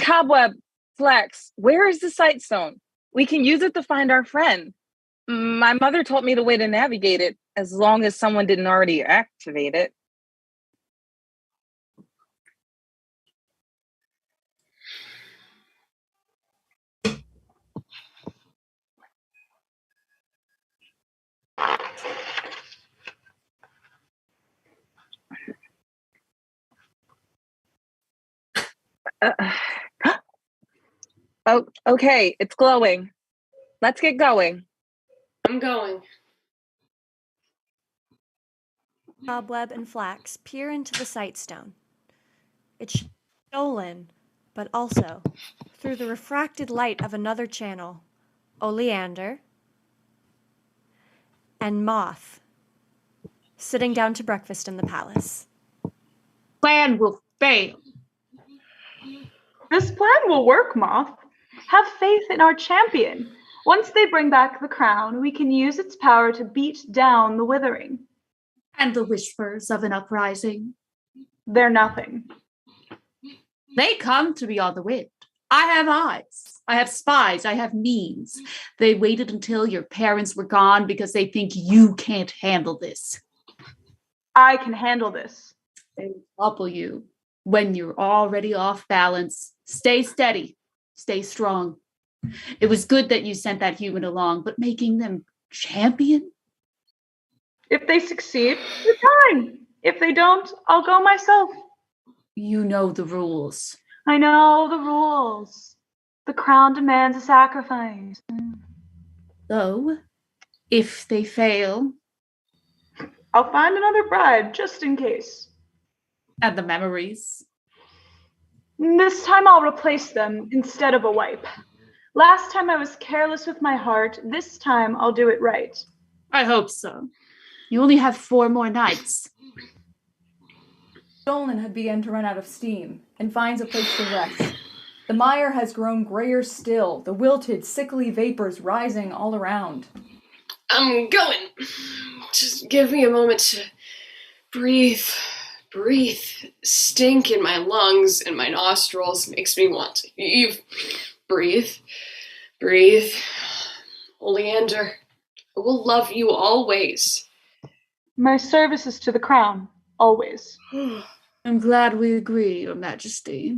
Cobweb, Flex, where is the Sightstone? We can use it to find our friend. My mother told me the way to navigate it, as long as someone didn't already activate it. Oh, okay, it's glowing. Let's get going. I'm going. Cobweb and Flax peer into the Sightstone. It's stolen, but also, through the refracted light of another channel, Oleander and Moth, sitting down to breakfast in the palace. Plan will fail. This plan will work, Moth. Have faith in our champion. Once they bring back the crown, we can use its power to beat down the withering. And the whispers of an uprising. They're nothing. They come to me on the wind. I have eyes. I have spies. I have means. They waited until your parents were gone because they think you can't handle this. I can handle this. They will topple you when you're already off balance. Stay steady. Stay strong. It was good that you sent that human along, but making them champion? If they succeed, it's fine. If they don't, I'll go myself. You know the rules. I know the rules. The crown demands a sacrifice. So, if they fail, I'll find another bride, just in case. And the memories? This time I'll replace them instead of a wipe. Last time I was careless with my heart. This time I'll do it right. I hope so. You only have 4 more nights. Stolen had begun to run out of steam and finds a place to rest. The mire has grown grayer still, the wilted, sickly vapors rising all around. I'm going. Just give me a moment to breathe. Breathe. Stink in my lungs and my nostrils makes me want to leave. Breathe. Breathe. Oleander, I will love you always. My services to the crown, always. I'm glad we agree, Your Majesty.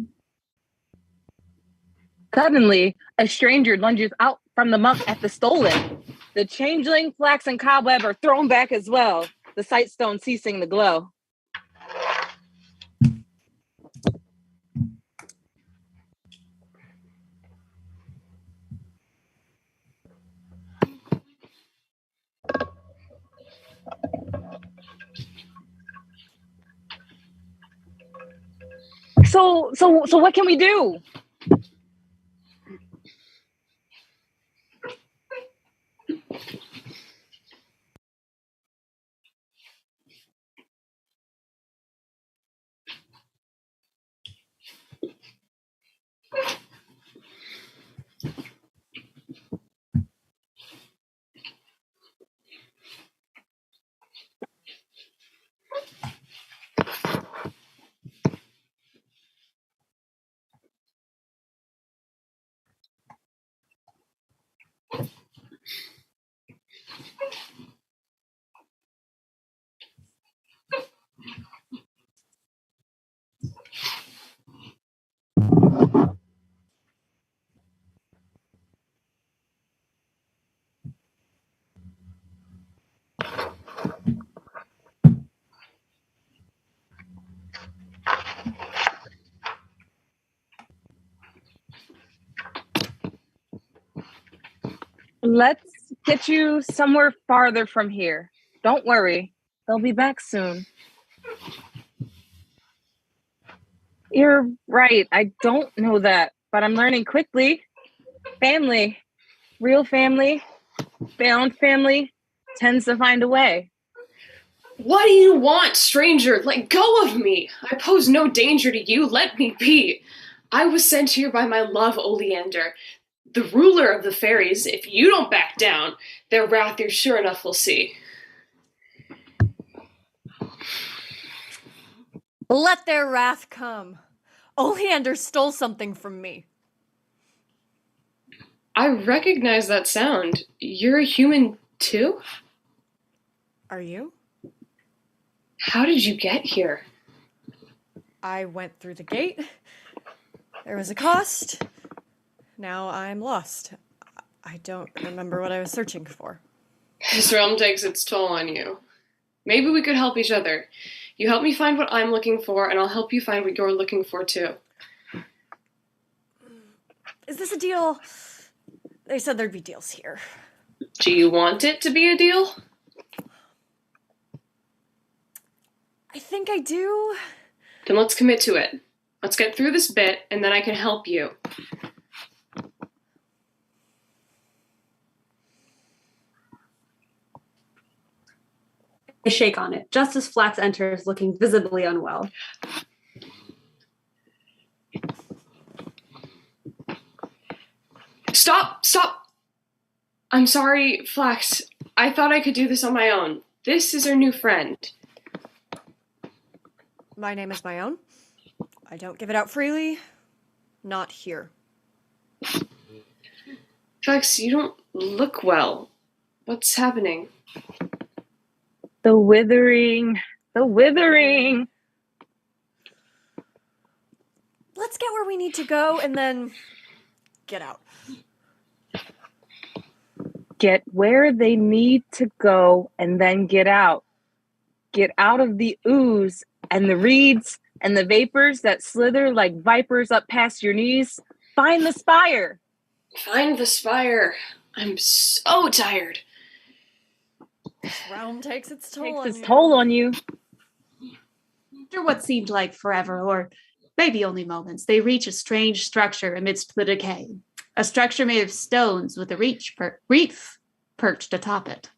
Suddenly, a stranger lunges out from the monk at the Stolen. The changeling, Flax, and Cobweb are thrown back as well, the Sightstone ceasing to glow. So what can we do? Let's get you somewhere farther from here. Don't worry, they'll be back soon. You're right, I don't know that, but I'm learning quickly. Family, real family, found family, tends to find a way. What do you want, stranger? Let go of me. I pose no danger to you. Let me be. I was sent here by my love, Oleander, the ruler of the fairies. If you don't back down, their wrath you sure enough will see. Let their wrath come. Oleander stole something from me. I recognize that sound. You're a human too? Are you? How did you get here? I went through the gate. There was a cost. Now I'm lost. I don't remember what I was searching for. This realm takes its toll on you. Maybe we could help each other. You help me find what I'm looking for, and I'll help you find what you're looking for too. Is this a deal? They said there'd be deals here. Do you want it to be a deal? I think I do. Then let's commit to it. Let's get through this bit, and then I can help you. I shake on it, just as Flax enters, looking visibly unwell. Stop! I'm sorry, Flax. I thought I could do this on my own. This is our new friend. My name is my own. I don't give it out freely. Not here. Flax, you don't look well. What's happening? The withering. Let's get where we need to go and then get out. Get where they need to go and then get out. Get out of the ooze and the reeds and the vapors that slither like vipers up past your knees. Find the spire. Find the spire. I'm so tired. This realm takes its toll on you. After what seemed like forever, or maybe only moments, they reach a strange structure amidst the decay. A structure made of stones with a reef perched atop it.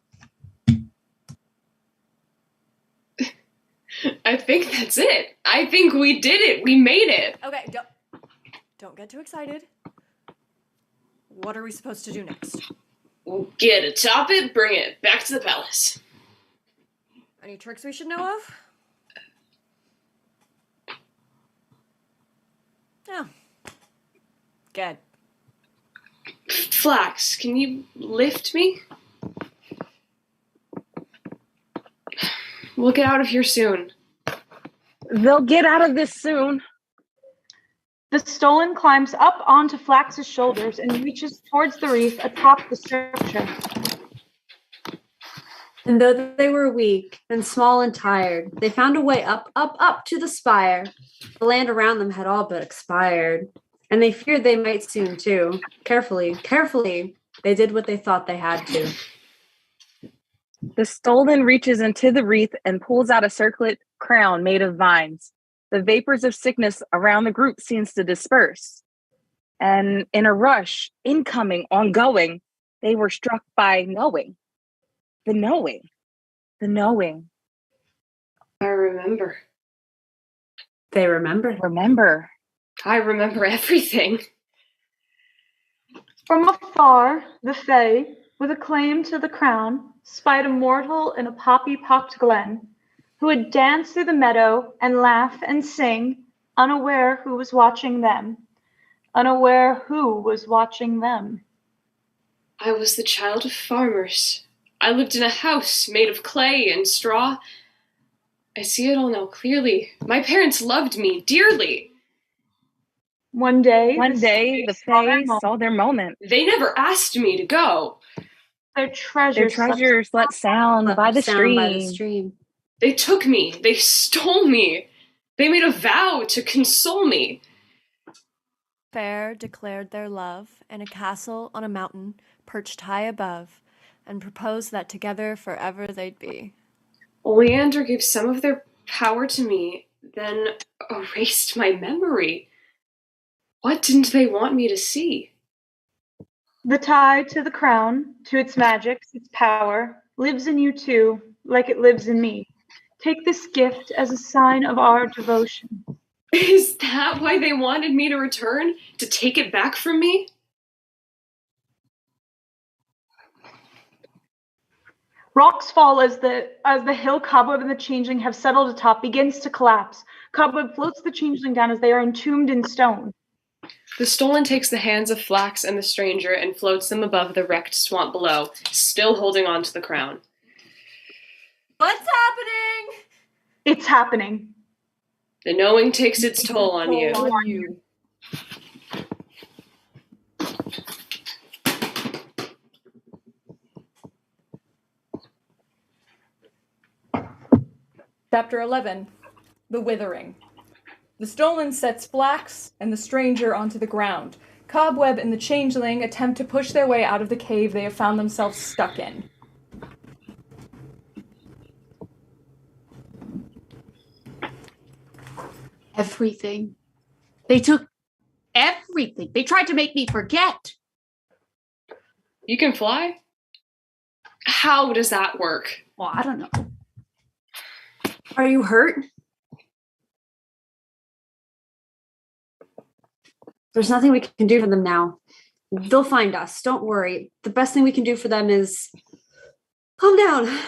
I think that's it. I think we did it. We made it. Okay, don't get too excited. What are we supposed to do next? We'll get atop it, bring it back to the palace. Any tricks we should know of? No. Good. Flax, can you lift me? We'll get out of here soon. They'll get out of this soon. The stolen climbs up onto Flax's shoulders and reaches towards the reef atop the structure. And though they were weak and small and tired, they found a way up to the spire. The land around them had all but expired, and they feared they might soon too. Carefully, they did what they thought they had to. The stolen reaches into the wreath and pulls out a circlet crown made of vines. The vapors of sickness around the group seems to disperse. And in a rush, incoming, ongoing, they were struck by knowing. The knowing. I remember. They remember. I remember everything. From afar, the Fae, with a claim to the crown, spied a mortal in a poppy-pocked glen, who would dance through the meadow and laugh and sing, unaware who was watching them. I was the child of farmers. I lived in a house made of clay and straw. I see it all now clearly. My parents loved me dearly. One day, the Fae saw their moment. They never asked me to go. Their treasures let sound by the stream. They took me. They stole me. They made a vow to console me. Fair declared their love in a castle on a mountain perched high above, and proposed that together forever they'd be. Oleander gave some of their power to me, then erased my memory. What didn't they want me to see? The tie to the crown, to its magics, its power, lives in you too, like it lives in me. Take this gift as a sign of our devotion. Is that why they wanted me to return? To take it back from me? Rocks fall as the hill Cobweb and the Changeling have settled atop begins to collapse. Cobweb floats the Changeling down as they are entombed in stone. The Stolen takes the hands of Flax and the stranger and floats them above the wrecked swamp below, still holding on to the crown. What's happening? It's happening. The knowing takes its toll on you. Chapter 11. The Withering. The Stolen sets Flax and the stranger onto the ground. Cobweb and the Changeling attempt to push their way out of the cave they have found themselves stuck in. Everything. They took everything. They tried to make me forget. You can fly? How does that work? Well, I don't know. Are you hurt? There's nothing we can do for them now. They'll find us. Don't worry. The best thing we can do for them is calm down.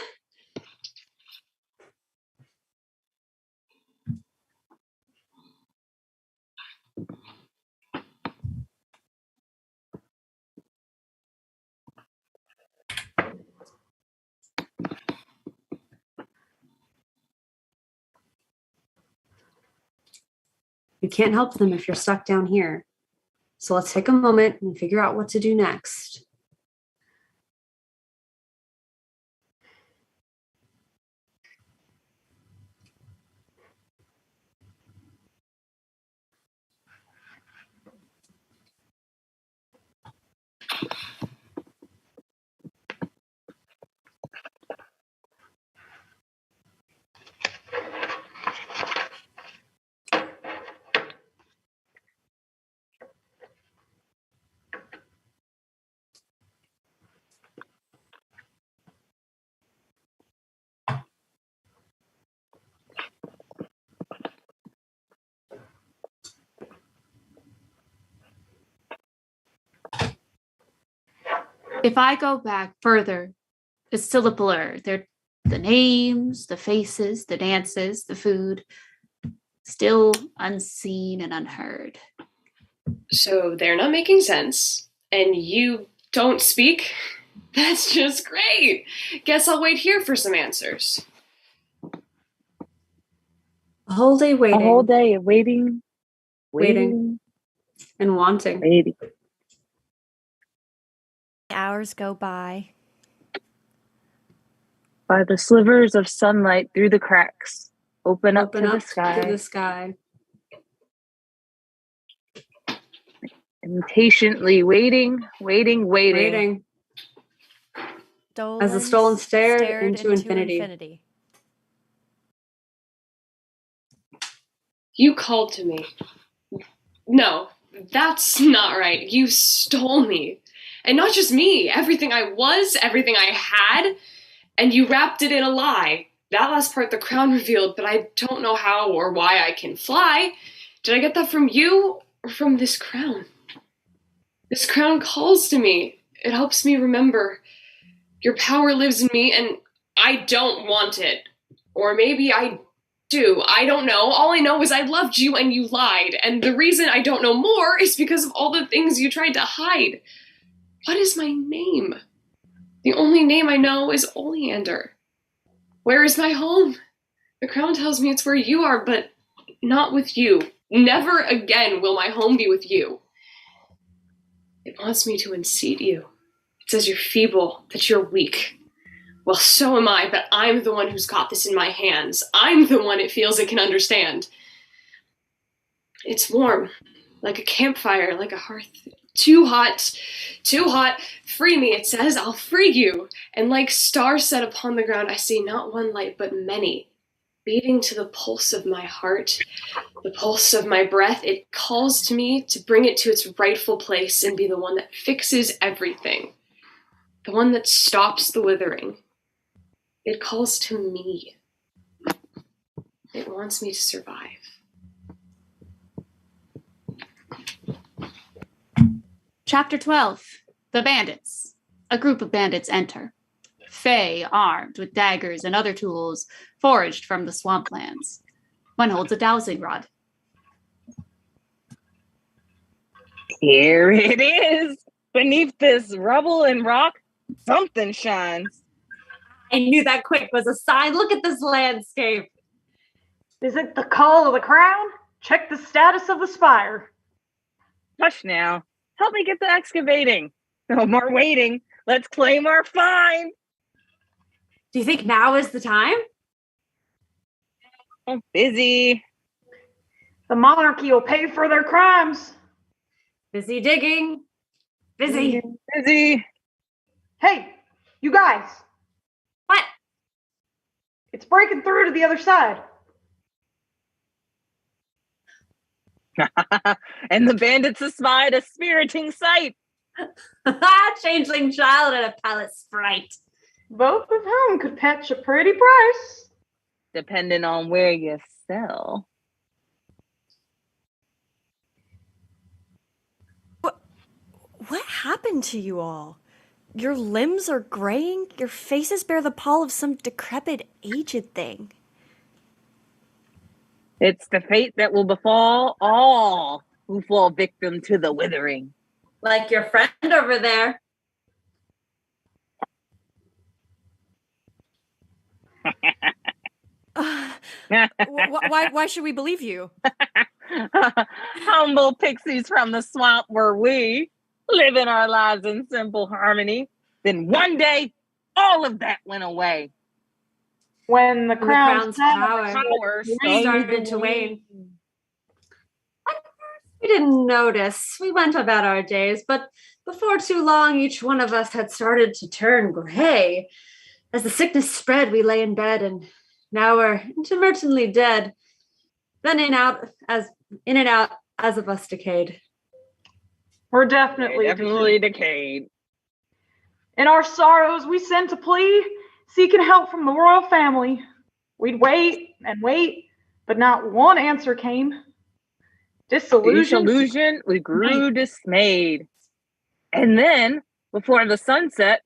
You can't help them if you're stuck down here. So let's take a moment and figure out what to do next. If I go back further, it's still a blur. They're the names, the faces, the dances, the food, still unseen and unheard. So they're not making sense, and you don't speak? That's just great. Guess I'll wait here for some answers. A whole day waiting. A whole day of waiting. And wanting. Waiting. Hours go by. By the slivers of sunlight through the cracks. Open up to the sky. Impatiently waiting. As the Stolen stared into infinity. You called to me. No, that's not right. You stole me. And not just me, everything I was, everything I had, and you wrapped it in a lie. That last part the crown revealed, but I don't know how or why I can fly. Did I get that from you or from this crown? This crown calls to me. It helps me remember. Your power lives in me, and I don't want it. Or maybe I do. I don't know. All I know is I loved you and you lied. And the reason I don't know more is because of all the things you tried to hide. What is my name? The only name I know is Oleander. Where is my home? The crown tells me it's where you are, but not with you. Never again will my home be with you. It wants me to unseat you. It says you're feeble, that you're weak. Well, so am I, but I'm the one who's got this in my hands. I'm the one it feels it can understand. It's warm, like a campfire, like a hearth. Too hot, too hot. Free me, it says, I'll free you. And like stars set upon the ground, I see not one light, but many, beating to the pulse of my heart, the pulse of my breath. It calls to me to bring it to its rightful place and be the one that fixes everything, the one that stops the withering. It calls to me. It wants me to survive. Chapter 12. The Bandits. A group of bandits enter. Fae, armed with daggers and other tools, foraged from the swamplands. One holds a dowsing rod. Here it is. Beneath this rubble and rock, something shines. I knew that quick was a sign. Look at this landscape. Is it the call of the crown? Check the status of the spire. Hush now. Help me get the excavating. No more waiting. Let's claim our find. Do you think now is the time? I'm busy. The monarchy will pay for their crimes. Busy digging. Busy. Busy. Hey, you guys. What? It's breaking through to the other side. And the bandits espied a spiriting sight. Changeling child and a pallet sprite. Both of whom could fetch a pretty price. Depending on where you sell. What happened to you all? Your limbs are graying, your faces bear the pall of some decrepit, aged thing. It's the fate that will befall all who fall victim to the withering. Like your friend over there. Why should we believe you? Humble pixies from the swamp were we, living our lives in simple harmony. Then one day, all of that went away. When the crown's power started to wane. At first, we didn't notice. We went about our days, but before too long, each one of us had started to turn gray. As the sickness spread, we lay in bed, and now we're intermittently dead. Then in and out as of us decayed. We're definitely decayed. In our sorrows, we sent a plea, seeking help from the royal family. We'd wait and wait, but not one answer came. Disillusioned, we grew dismayed. And then, before the sunset,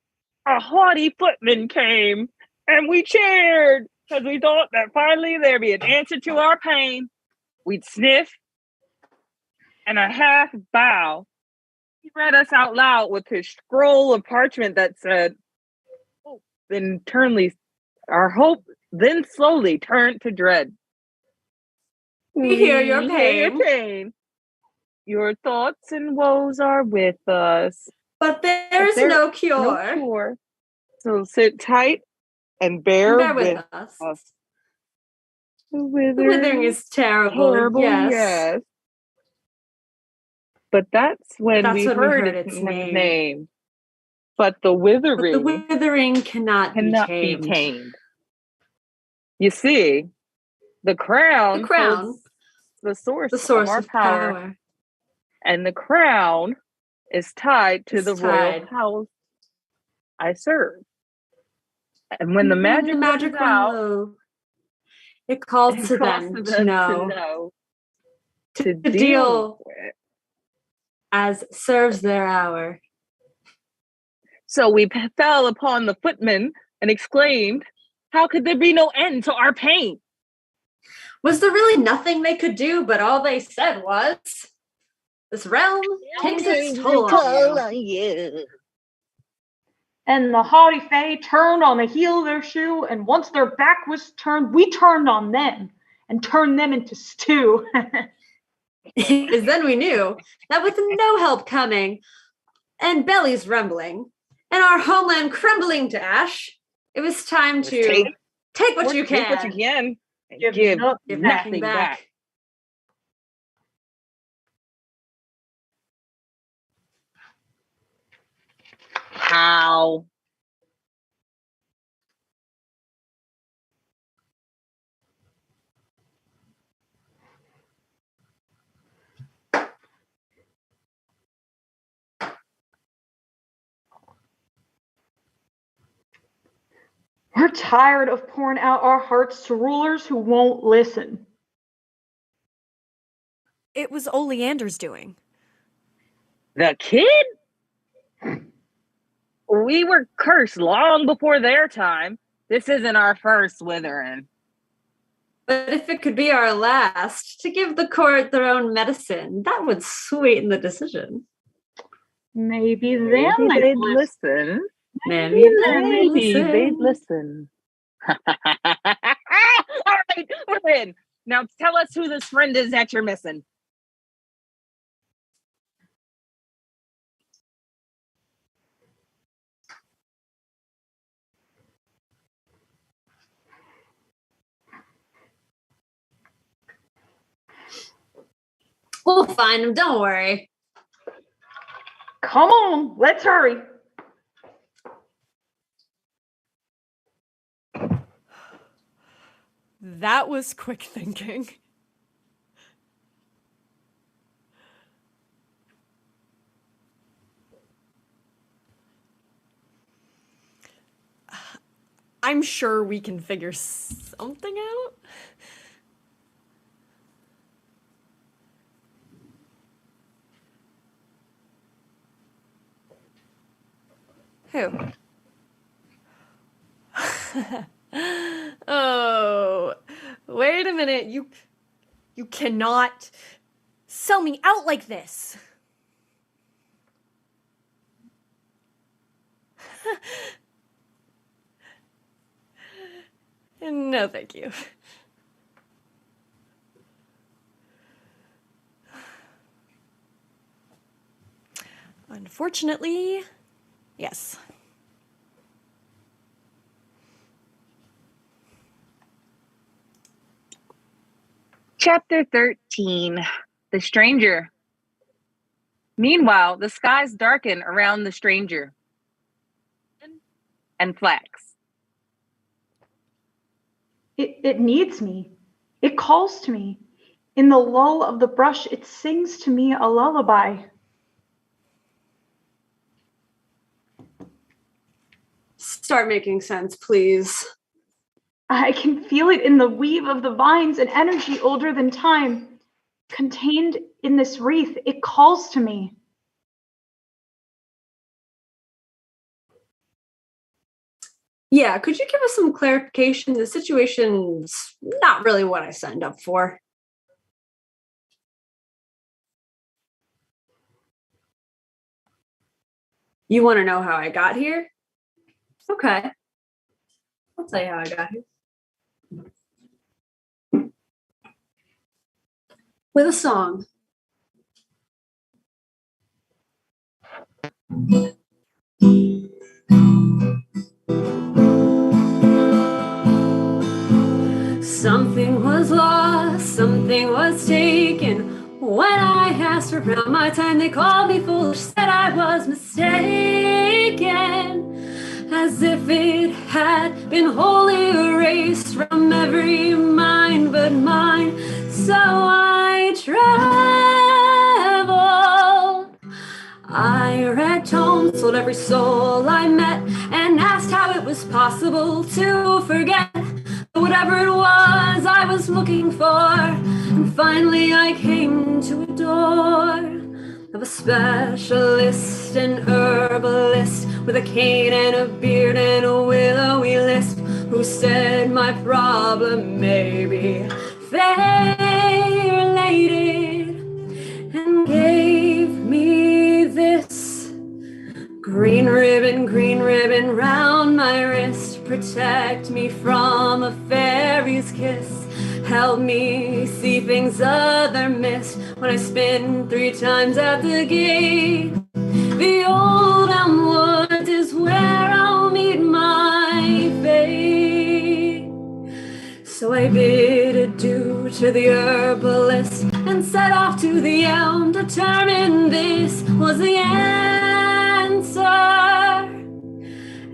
a haughty footman came, and we cheered, because we thought that finally there'd be an answer to our pain. We'd sniff, and a half bow. He read us out loud with his scroll of parchment that said, our hope then slowly turned to dread. We hear your pain. Your thoughts and woes are with us. But there's no cure. So sit tight and bear with us. The withering is terrible, yes. But that's when we heard its name. But the withering cannot be tamed. You see, the crown holds the source of our power. And the crown is tied to the royal house I serve. And when the magic runs out, it calls to them to know, to deal with as serves their hour. So we fell upon the footman and exclaimed, how could there be no end to our pain? Was there really nothing they could do, but all they said was, this realm takes its toll on you. And the haughty fae turned on the heel of their shoe, and once their back was turned, we turned on them and turned them into stew. Because then we knew that with no help coming, and bellies rumbling, and our homeland crumbling to ash, it was time to take what you can. Take what you can and give nothing back. How? We're tired of pouring out our hearts to rulers who won't listen. It was Oleander's doing. The kid? We were cursed long before their time. This isn't our first withering. But if it could be our last, to give the court their own medicine, that would sweeten the decision. Maybe they'd listen. Maybe they'd listen. All right, we're in. Now tell us who this friend is that you're missing. We'll find him, don't worry. Come on, let's hurry. That was quick thinking. I'm sure we can figure something out. Who? Oh, wait a minute. You cannot sell me out like this. No, thank you. Unfortunately, yes. Chapter 13, The Stranger. Meanwhile, the skies darken around the stranger and flax. It needs me. It calls to me. In the lull of the brush, it sings to me a lullaby. Start making sense, please. I can feel it in the weave of the vines, an energy older than time. Contained in this wreath, it calls to me. Yeah, could you give us some clarification? The situation's not really what I signed up for. You want to know how I got here? Okay. I'll tell you how I got here. With a song. Something was lost, something was taken. When I asked for around my time, they called me foolish, said I was mistaken. As if it had been wholly erased from every mind but mine. So I traveled. I read tomes, told every soul I met, and asked how it was possible to forget. Whatever it was I was looking for, and finally I came to a door of a specialist, an herbalist with a cane and a beard and a willowy lisp, who said my problem may be fair-related, and gave me this green ribbon round my wrist. Protect me from a fairy's kiss. Help me see things other miss. When I spin 3 times at the gate, the old elm woods is where I'll meet my fate. So I bid adieu to the herbalist and set off to the elm, determined this was the answer.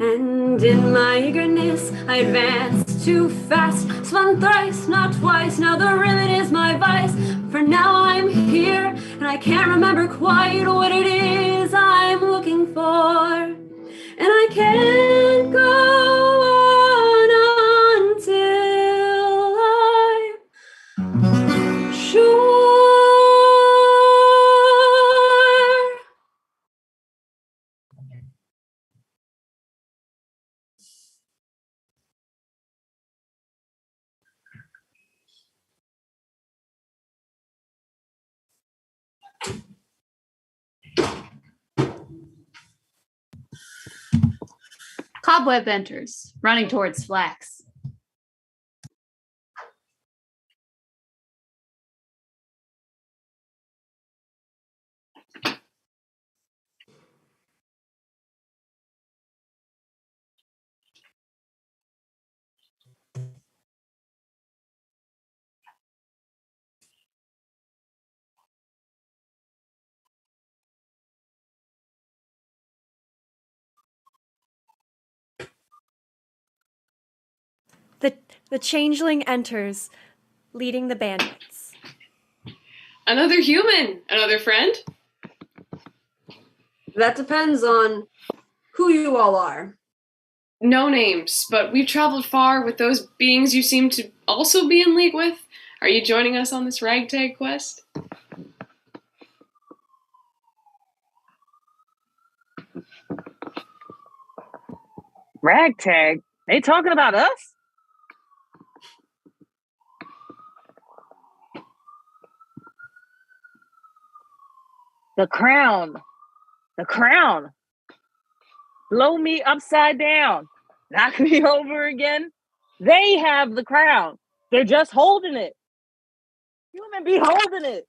And in my eagerness, I advanced too fast. Spun thrice, not twice, now the ribbon is my vice. For now I'm here, and I can't remember quite what it is I'm looking for. And I can't go on until I'm sure. Cobweb enters, running towards Flax. The changeling enters, leading the bandits. Another human! Another friend? That depends on who you all are. No names, but we've traveled far with those beings you seem to also be in league with. Are you joining us on this ragtag quest? Ragtag? They talking about us? The crown. The crown. Blow me upside down. Knock me over again. They have the crown. They're just holding it. Human be holding it.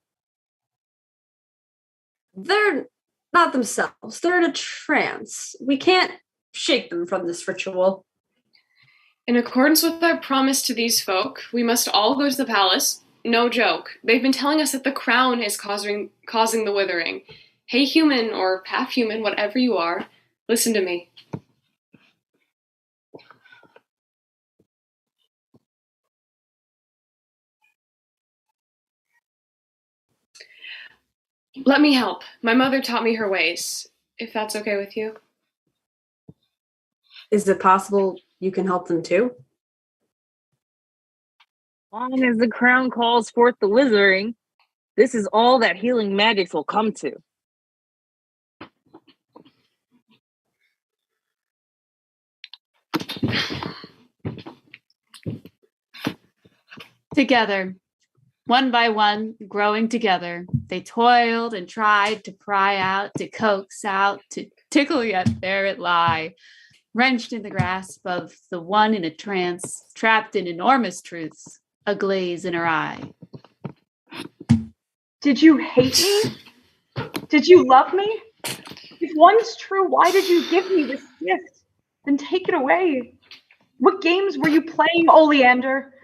They're not themselves. They're in a trance. We can't shake them from this ritual. In accordance with our promise to these folk, we must all go to the palace. No joke. They've been telling us that the crown is causing the withering. Hey human, or half human, whatever you are, listen to me. Let me help. My mother taught me her ways, if that's okay with you. Is it possible you can help them too? As long as the crown calls forth the withering, this is all that healing magics will come to. Together, one by one, growing together, they toiled and tried to pry out, to coax out, to tickle, yet there it lie, wrenched in the grasp of the one in a trance, trapped in enormous truths, a glaze in her eye. Did you hate me? Did you love me? If one's true, why did you give me this gift? Then take it away. What games were you playing, Oleander?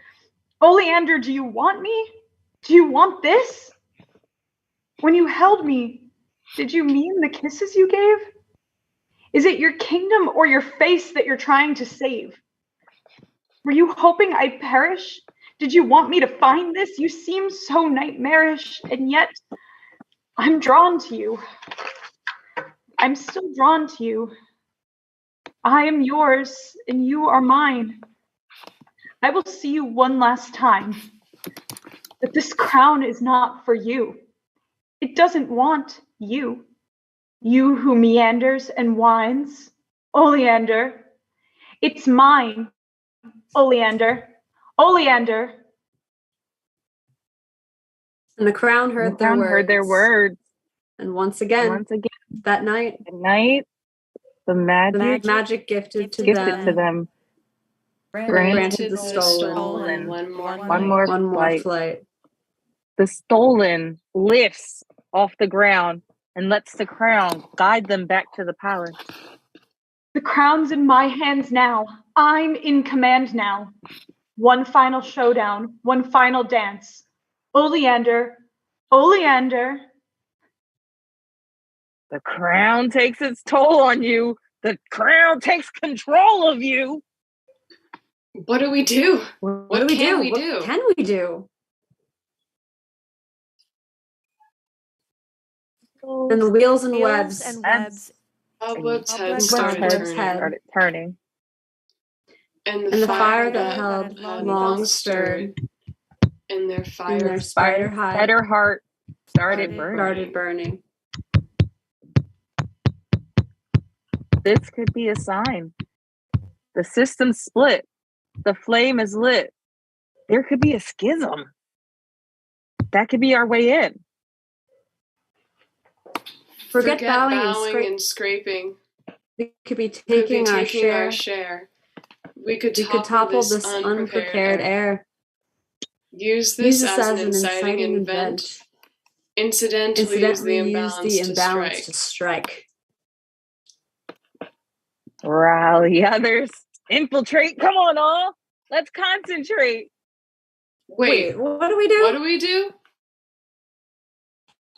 Oleander, do you want me? Do you want this? When you held me, did you mean the kisses you gave? Is it your kingdom or your face that you're trying to save? Were you hoping I'd perish? Did you want me to find this? You seem so nightmarish, and yet I'm drawn to you. I'm still drawn to you. I am yours, and you are mine. I will see you one last time. But this crown is not for you. It doesn't want you. You who meanders and whines. Oleander. It's mine. Oleander. Oleander. And the crown heard their words. And once again, that night, the magic gifted to them. Granted the stolen. One more flight. The stolen lifts off the ground and lets the crown guide them back to the palace. The crown's in my hands now. I'm in command now. One final showdown, one final dance. Oleander, Oleander. The crown takes its toll on you. The crown takes control of you. What do we do? What do we do? What can we do? And the wheels and webs. Cobwebs' heads started turning. And the fire that held long stirred. And their spider heart started burning. This could be a sign. The system split. The flame is lit. There could be a schism. That could be our way in. Forget bowing and scraping. We could be taking our share. We could topple this unprepared air. Use this as an inciting event. Incidentally use the imbalance to strike. Rally others. Infiltrate. Come on, all. Let's concentrate. Wait, what do we do? What do we do?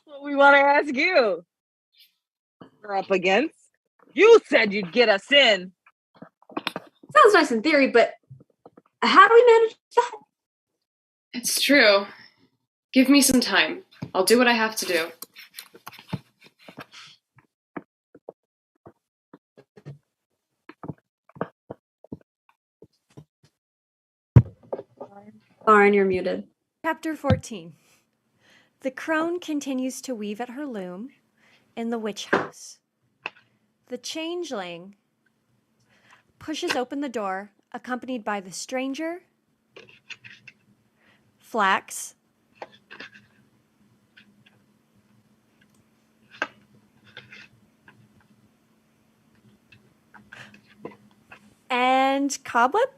What we want to ask you. We're up against. You said you'd get us in. Sounds nice in theory, but how do we manage that? It's true. Give me some time. I'll do what I have to do. Lauren, you're muted. Chapter 14. The crone continues to weave at her loom in the witch house. The changeling pushes open the door, accompanied by the stranger, Flax, and Cobweb?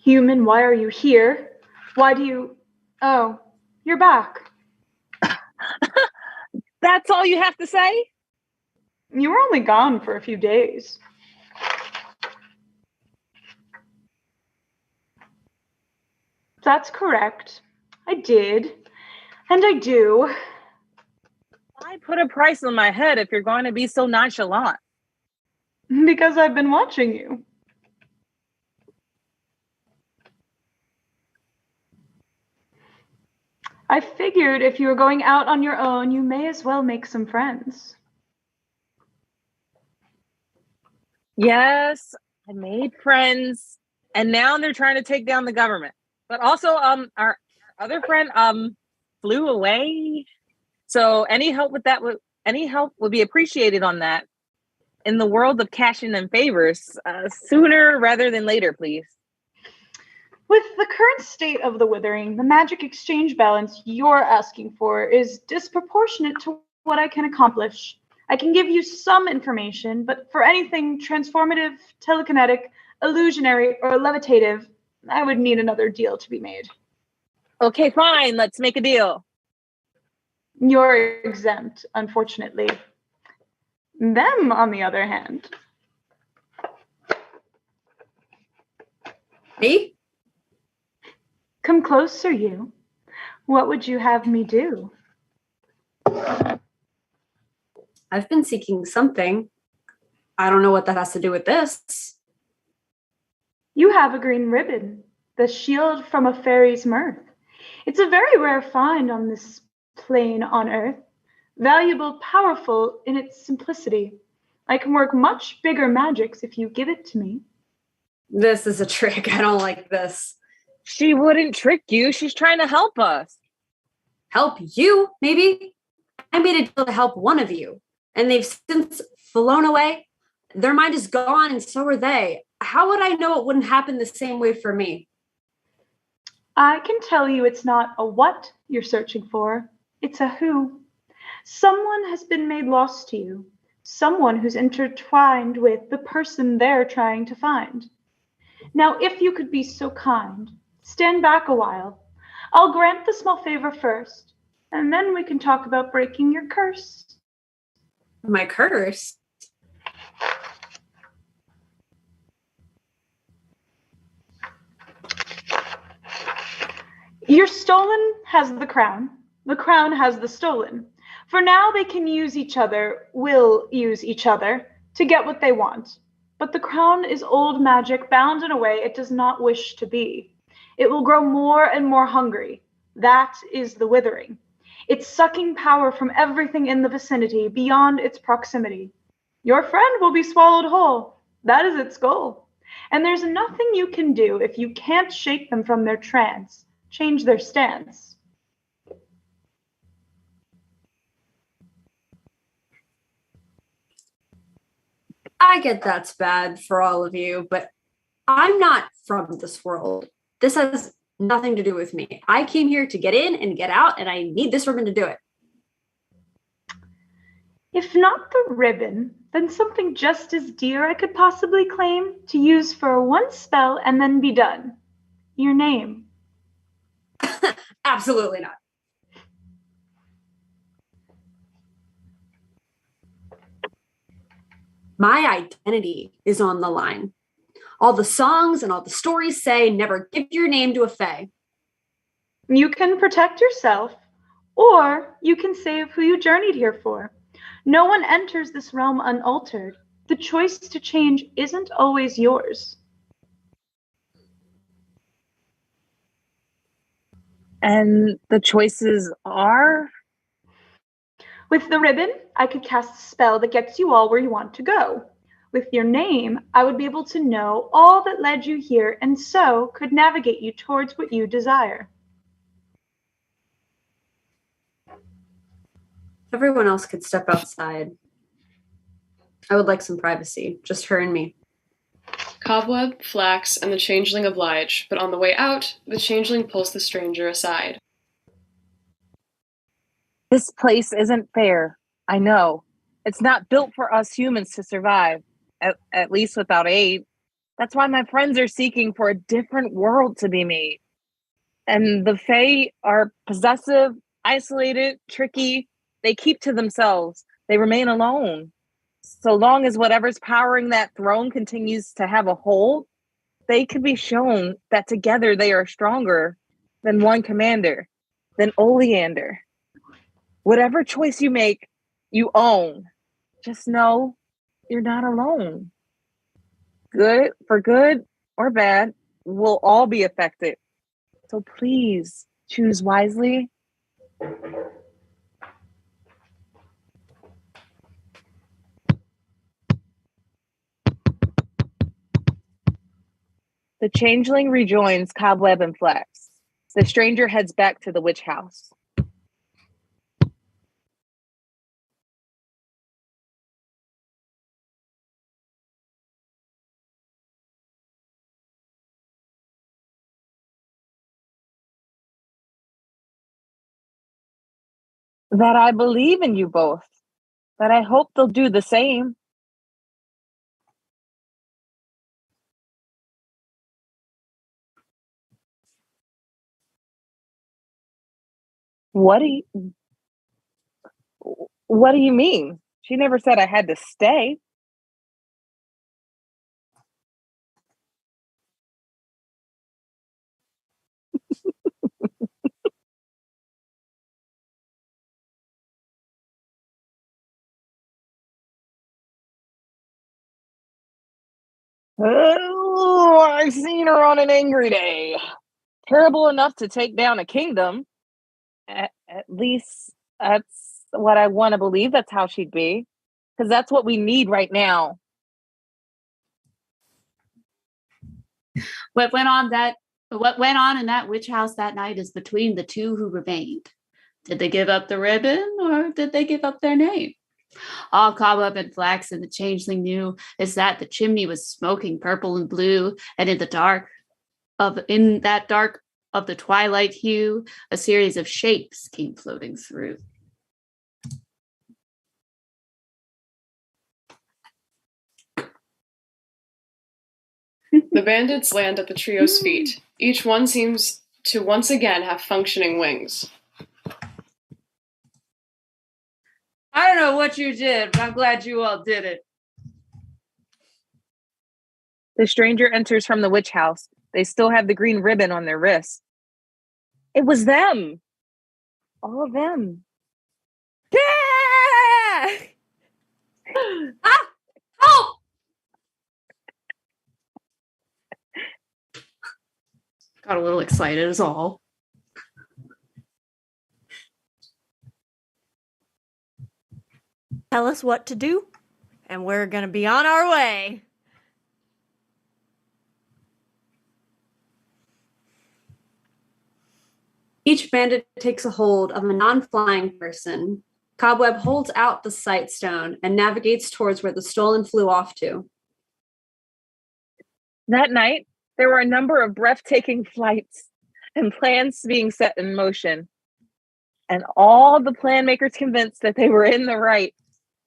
Human, why are you here? Why do you... Oh, you're back. That's all you have to say? You were only gone for a few days. That's correct. I did. And I do. Why put a price on my head if you're going to be so nonchalant? Because I've been watching you. I figured if you were going out on your own, you may as well make some friends. Yes, I made friends, and now they're trying to take down the government. But also, our other friend flew away. So any help with that would be appreciated on that. In the world of cashing in favors, sooner rather than later, please. With the current state of the withering, the magic exchange balance you're asking for is disproportionate to what I can accomplish. I can give you some information, but for anything transformative, telekinetic, illusionary, or levitative, I would need another deal to be made. Okay, fine. Let's make a deal. You're exempt, unfortunately. Them, on the other hand. Me? Come closer, you. What would you have me do? I've been seeking something. I don't know what that has to do with this. You have a green ribbon, the shield from a fairy's mirth. It's a very rare find on this plane on Earth. Valuable, powerful in its simplicity. I can work much bigger magics if you give it to me. This is a trick. I don't like this. She wouldn't trick you. She's trying to help us. Help you, maybe? I made a deal to help one of you, and they've since flown away. Their mind is gone, and so are they. How would I know it wouldn't happen the same way for me? I can tell you it's not a what you're searching for. It's a who. Someone has been made lost to you. Someone who's intertwined with the person they're trying to find. Now, if you could be so kind, stand back a while. I'll grant the small favor first, and then we can talk about breaking your curse. My curse? Your stolen has the crown. The crown has the stolen. For now, they can will use each other to get what they want. But the crown is old magic bound in a way it does not wish to be. It will grow more and more hungry. That is the withering. It's sucking power from everything in the vicinity beyond its proximity. Your friend will be swallowed whole. That is its goal. And there's nothing you can do if you can't shake them from their trance, change their stance. I get that's bad for all of you, but I'm not from this world. This has nothing to do with me. I came here to get in and get out, and I need this ribbon to do it. If not the ribbon, then something just as dear I could possibly claim to use for one spell and then be done. Your name. Absolutely not. My identity is on the line. All the songs and all the stories say, never give your name to a fae. You can protect yourself, or you can save who you journeyed here for. No one enters this realm unaltered. The choice to change isn't always yours. And the choices are? With the ribbon, I could cast a spell that gets you all where you want to go. With your name, I would be able to know all that led you here and so could navigate you towards what you desire. Everyone else could step outside. I would like some privacy, just her and me. Cobweb, Flax, and the changeling oblige, but on the way out, the changeling pulls the stranger aside. This place isn't fair. I know. It's not built for us humans to survive, at least without aid. That's why my friends are seeking for a different world to be made. And the Fae are possessive, isolated, tricky. They keep to themselves. They remain alone. So long as whatever's powering that throne continues to have a hold, they could be shown that together they are stronger than one commander, than Oleander. Whatever choice you make, you own. Just know you're not alone. Good or bad, we'll all be affected. So please choose wisely. The changeling rejoins Cobweb and Flax. The stranger heads back to the witch house. That I believe in you both. That I hope they'll do the same. What do you mean? She never said I had to stay. Oh, I've seen her on an angry day. Terrible enough to take down a kingdom. At least that's what I want to believe. That's how she'd be. Because that's what we need right now. What went on in that witch house that night is between the two who remained. Did they give up the ribbon or did they give up their name? All Cobweb and Flax and the changeling knew is that the chimney was smoking purple and blue, and in that dark of the twilight hue, a series of shapes came floating through. The bandits land at the trio's feet. Each one seems to once again have functioning wings. I don't know what you did, but I'm glad you all did it. The stranger enters from the witch house. They still have the green ribbon on their wrist. It was them. All of them. Get back! Help! Got a little excited is all. Tell us what to do, and we're gonna be on our way. Each bandit takes a hold of a non-flying person. Cobweb holds out the sight stone and navigates towards where the stolen flew off to. That night, there were a number of breathtaking flights and plans being set in motion. And all the plan makers convinced that they were in the right.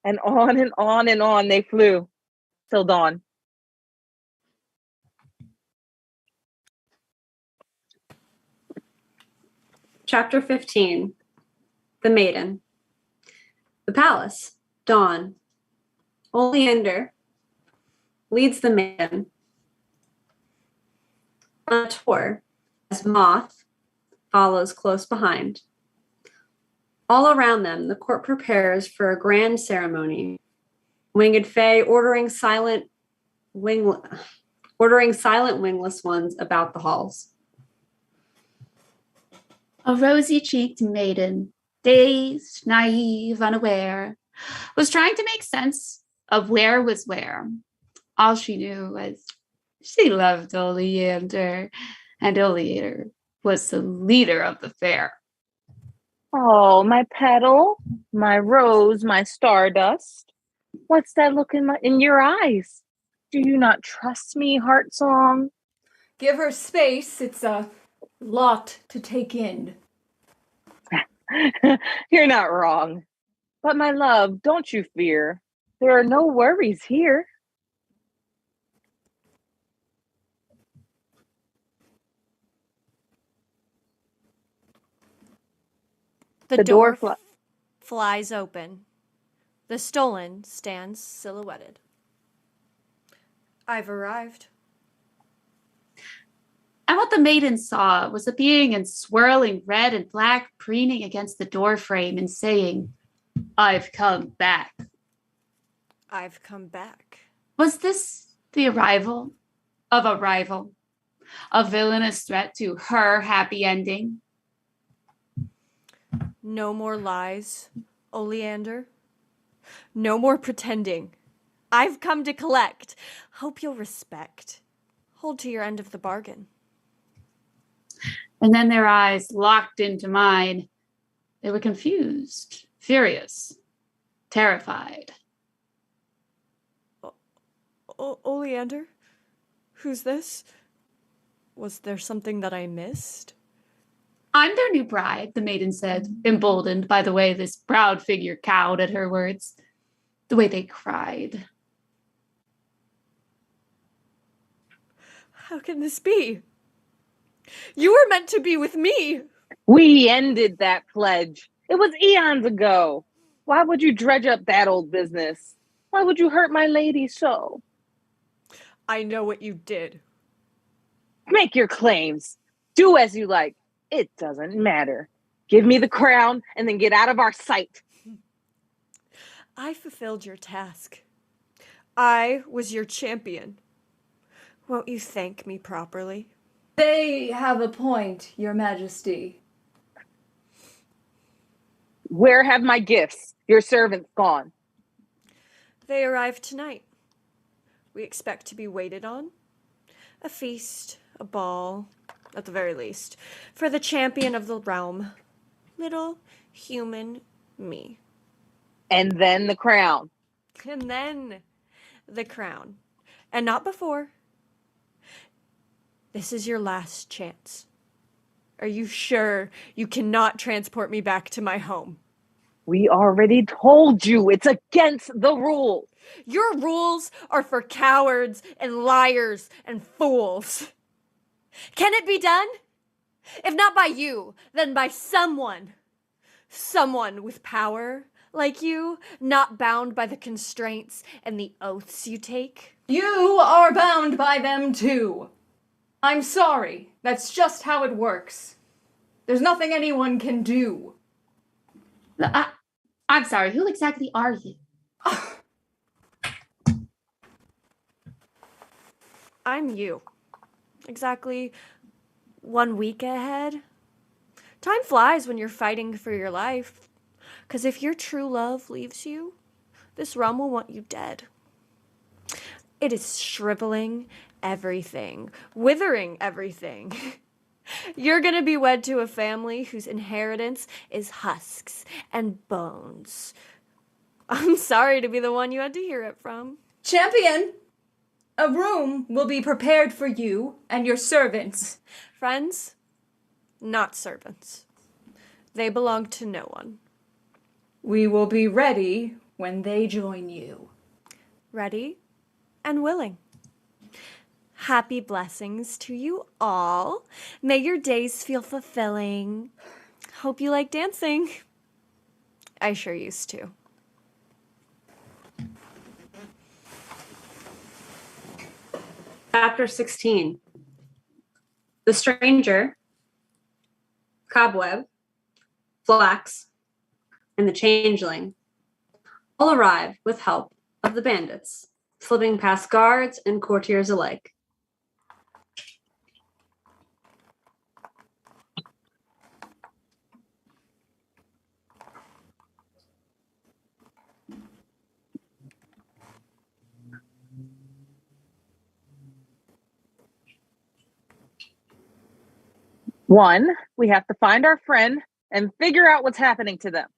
And on and on and on they flew till dawn. Chapter 15. The Maiden. The palace. Dawn. Oleander leads the maiden on a tour as Moth follows close behind. All around them, the court prepares for a grand ceremony. Winged Fae ordering silent wingless ones about the halls. A rosy-cheeked maiden, dazed, naive, unaware, was trying to make sense of where was where. All she knew was she loved Oleander, and Oleander was the leader of the fair. Oh, my petal, my rose, my stardust. What's that look in your eyes? Do you not trust me, heart song? Give her space. It's a lot to take in. You're not wrong. But my love, don't you fear. There are no worries here. The door flies open. The stolen stands silhouetted. I've arrived. And what the maiden saw was a being in swirling red and black preening against the doorframe and saying, "I've come back." I've come back. Was this the arrival of a rival? A villainous threat to her happy ending? No more lies, Oleander. No more pretending. I've come to collect. Hope you'll respect. Hold to your end of the bargain. And then their eyes locked into mine. They were confused, furious, terrified. Oleander? Who's this? Was there something that I missed? I'm their new bride, the maiden said, emboldened by the way this proud figure cowed at her words, the way they cried. How can this be? You were meant to be with me. We ended that pledge. It was eons ago. Why would you dredge up that old business? Why would you hurt my lady so? I know what you did. Make your claims. Do as you like. It doesn't matter. Give me the crown and then get out of our sight. I fulfilled your task. I was your champion. Won't you thank me properly? They have a point, Your Majesty. Where have my gifts? Your servant's gone. They arrived tonight. We expect to be waited on. A feast, a ball, at the very least, for the champion of the realm, little human me. And then the crown. And then the crown. And not before. This is your last chance. Are you sure you cannot transport me back to my home? We already told you it's against the rules. Your rules are for cowards and liars and fools. Can it be done? If not by you, then by someone. Someone with power, like you, not bound by the constraints and the oaths you take. You are bound by them too. I'm sorry. That's just how it works. There's nothing anyone can do. I I'm sorry, who exactly are you? I'm you. Exactly 1 week ahead. Time flies when you're fighting for your life. 'Cause if your true love leaves you, this realm will want you dead. It is shriveling everything, withering everything. You're gonna be wed to a family whose inheritance is husks and bones. I'm sorry to be the one you had to hear it from. Champion, a room will be prepared for you and your servants. Friends, not servants. They belong to no one. We will be ready when they join you. Ready and willing. Happy blessings to you all. May your days feel fulfilling. Hope you like dancing. I sure used to. Chapter 16. The Stranger, Cobweb, Flax, and the Changeling all arrive with help of the bandits, slipping past guards and courtiers alike. One, we have to find our friend and figure out what's happening to them.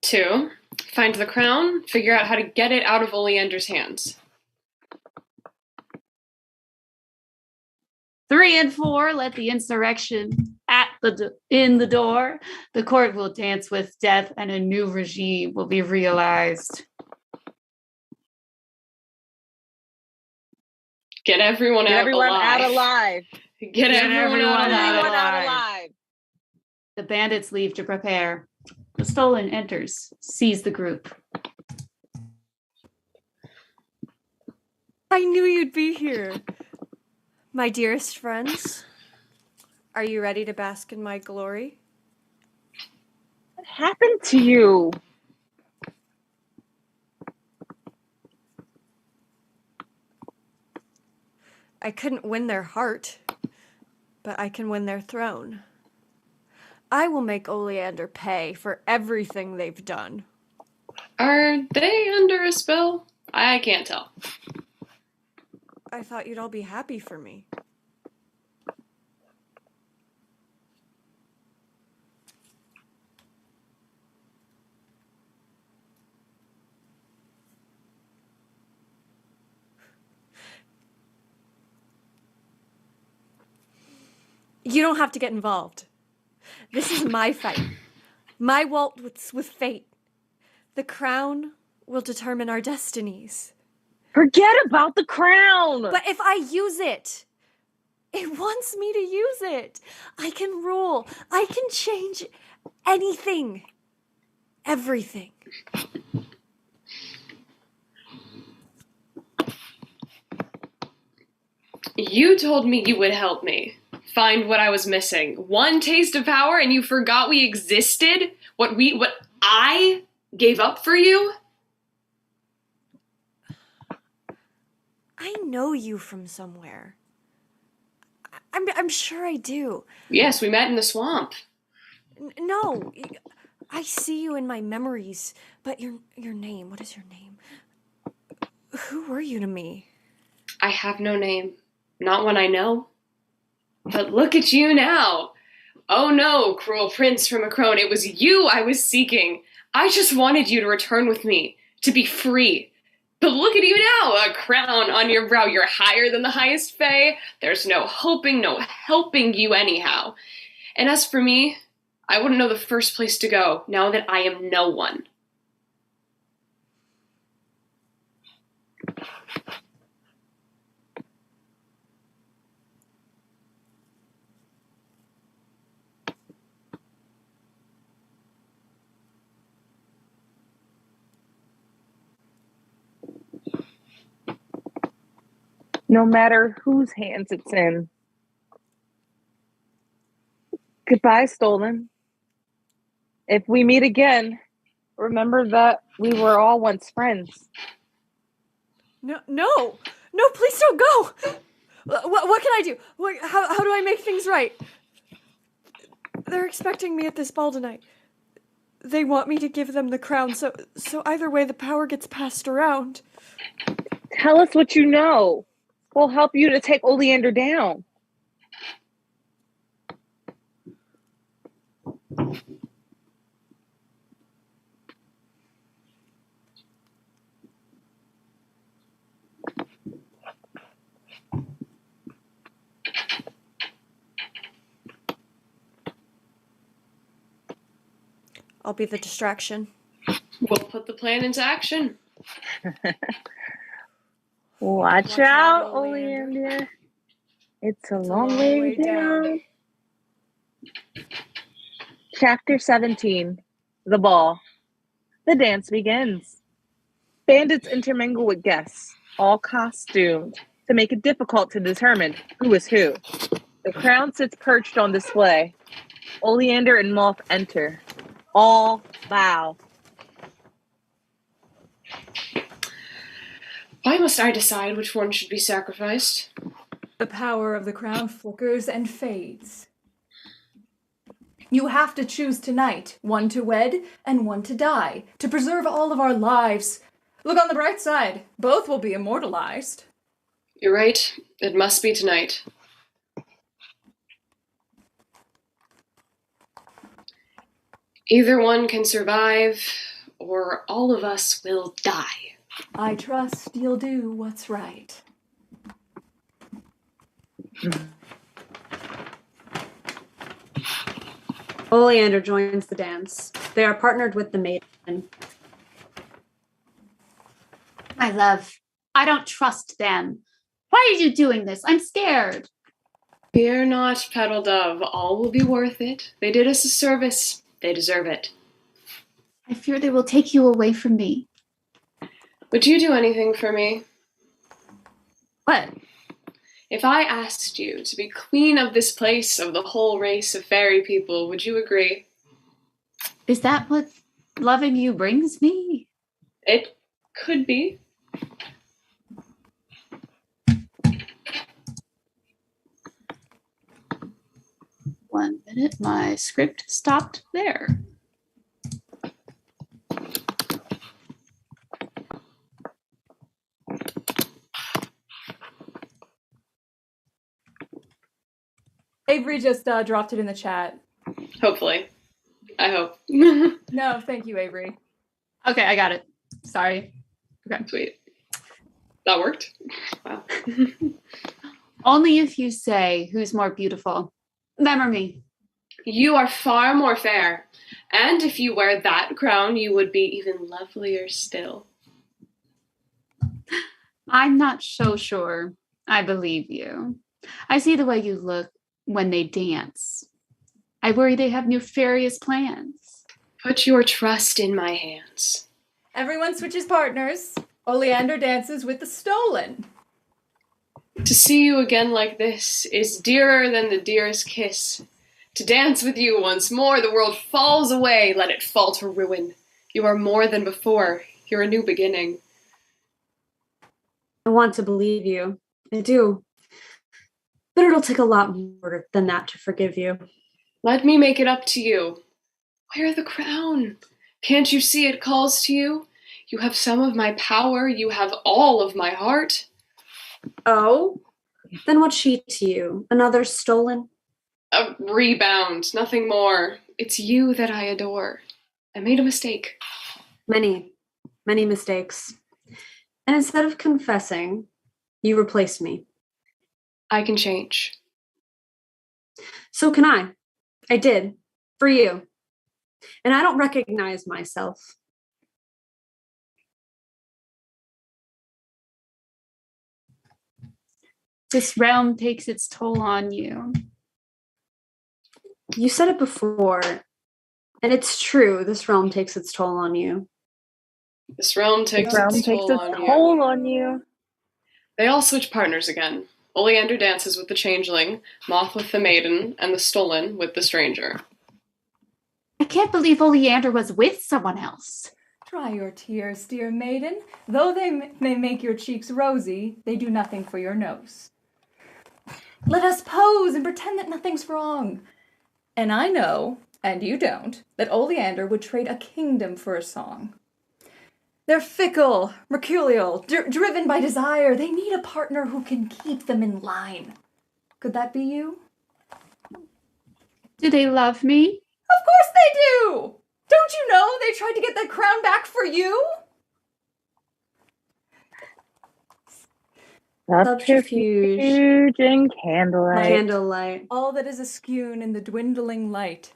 2, find the crown, figure out how to get it out of Oleander's hands. 3 and 4, let the insurrection in the door. The court will dance with death and a new regime will be realized. Get everyone out alive. Get everyone out alive. The bandits leave to prepare. The stolen enters, sees the group. I knew you'd be here. My dearest friends, are you ready to bask in my glory? What happened to you? I couldn't win their heart, but I can win their throne. I will make Oleander pay for everything they've done. Are they under a spell? I can't tell. I thought you'd all be happy for me. You don't have to get involved. This is my fight. My waltz with fate. The crown will determine our destinies. Forget about the crown! But if I use it, it wants me to use it. I can rule. I can change anything. Everything. You told me you would help me find what I was missing. One taste of power and you forgot we existed? What I gave up for you? I know you from somewhere. I'm sure I do. Yes, we met in the swamp. No, I see you in my memories. But your name, what is your name? Who were you to me? I have no name. Not one I know. But look at you now. Oh no, cruel prince from a crone, it was you I was seeking. I just wanted you to return with me, to be free. But look at you now, a crown on your brow. You're higher than the highest fae. There's no hoping, no helping you anyhow. And as for me, I wouldn't know the first place to go, now that I am no one. No matter whose hands it's in. Goodbye, Stolen. If we meet again, Remember that we were all once friends. No, please don't go. What can I do? How do I make things right? They're expecting me at this ball tonight. They want me to give them the crown, so either way the power gets passed around. Tell us what you know. We'll help you to take Oleander down. I'll be the distraction. We'll put the plan into action. Watch out, Oleander. It's a long way down. Chapter 17. The Ball. The dance begins. Bandits intermingle with guests, all costumed, to make it difficult to determine who is who. The crown sits perched on display. Oleander and Moth enter. All bow. Why must I decide which one should be sacrificed? The power of the crown flickers and fades. You have to choose tonight, one to wed and one to die, to preserve all of our lives. Look on the bright side. Both will be immortalized. You're right. It must be tonight. Either one can survive, or all of us will die. I trust you'll do what's right. Oleander joins the dance. They are partnered with the maiden. My love, I don't trust them. Why are you doing this? I'm scared. Fear not, Petal Dove. All will be worth it. They did us a service. They deserve it. I fear they will take you away from me. Would you do anything for me? What? If I asked you to be queen of this place, of the whole race of fairy people, would you agree? Is that what loving you brings me? It could be. One minute, my script stopped there. Avery just dropped it in the chat. Hopefully. I hope. No, thank you, Avery. Okay, I got it. Sorry. Okay. Sweet. That worked? Wow. Only if you say who's more beautiful, them or me. You are far more fair. And if you wear that crown, you would be even lovelier still. I'm not so sure I believe you. I see the way you look when they dance. I worry they have nefarious plans. Put your trust in my hands. Everyone switches partners. Oleander dances with the stolen. To see you again like this is dearer than the dearest kiss. To dance with you once more, the world falls away. Let it fall to ruin. You are more than before. You're a new beginning. I want to believe you. I do. But it'll take a lot more than that to forgive you. Let me make it up to you. Wear the crown. Can't you see it calls to you? You have some of my power. You have all of my heart. Oh? Then what's she to you? Another stolen? A rebound, nothing more. It's you that I adore. I made a mistake. Many mistakes. And instead of confessing, you replaced me. I can change. So can I. I did. For you. And I don't recognize myself. This realm takes its toll on you. You said it before, and it's true. This realm takes its toll on you. This realm takes its toll on you. They all switch partners again. Oleander dances with the changeling, Moth with the maiden, and the stolen with the stranger. I can't believe Oleander was with someone else. Dry your tears, dear maiden. Though they may make your cheeks rosy, they do nothing for your nose. Let us pose and pretend that nothing's wrong. And I know, and you don't, that Oleander would trade a kingdom for a song. They're fickle, mercurial, driven by desire. They need a partner who can keep them in line. Could that be you? Do they love me? Of course they do! Don't you know they tried to get that crown back for you? Subterfuge and Candlelight. All that is askewn in the dwindling light.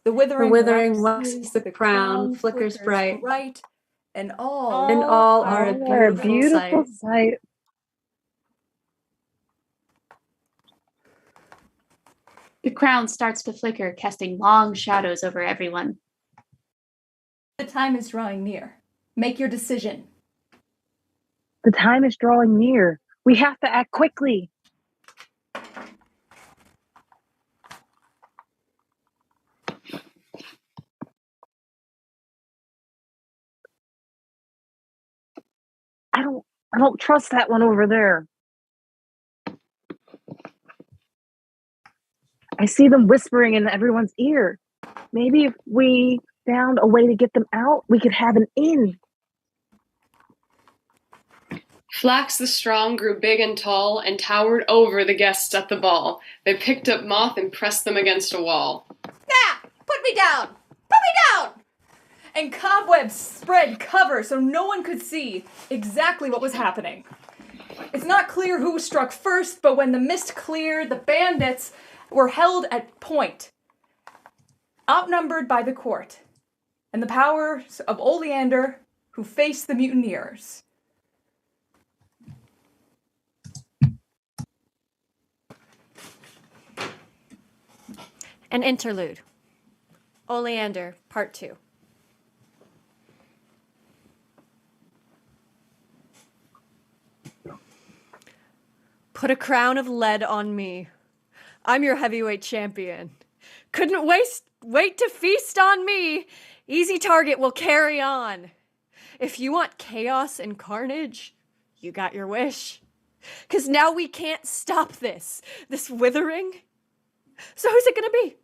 The withering waxes, the crown flickers bright. And all are a beautiful sight. The crown starts to flicker, casting long shadows over everyone. The time is drawing near. Make your decision. The time is drawing near. We have to act quickly. I don't trust that one over there. I see them whispering in everyone's ear. Maybe if we found a way to get them out, we could have an in. Flax the Strong grew big and tall and towered over the guests at the ball. They picked up moth and pressed them against a wall. Ah! Put me down! Put me down! And cobwebs spread cover so no one could see exactly what was happening. It's not clear who struck first, but when the mist cleared, the bandits were held at point, outnumbered by the court, and the powers of Oleander, who faced the mutineers. An interlude. Oleander, Part 2. Put a crown of lead on me. I'm your heavyweight champion. Couldn't wait to feast on me. Easy target will carry on. If you want chaos and carnage, you got your wish. 'Cause now we can't stop this withering. So who's it gonna be?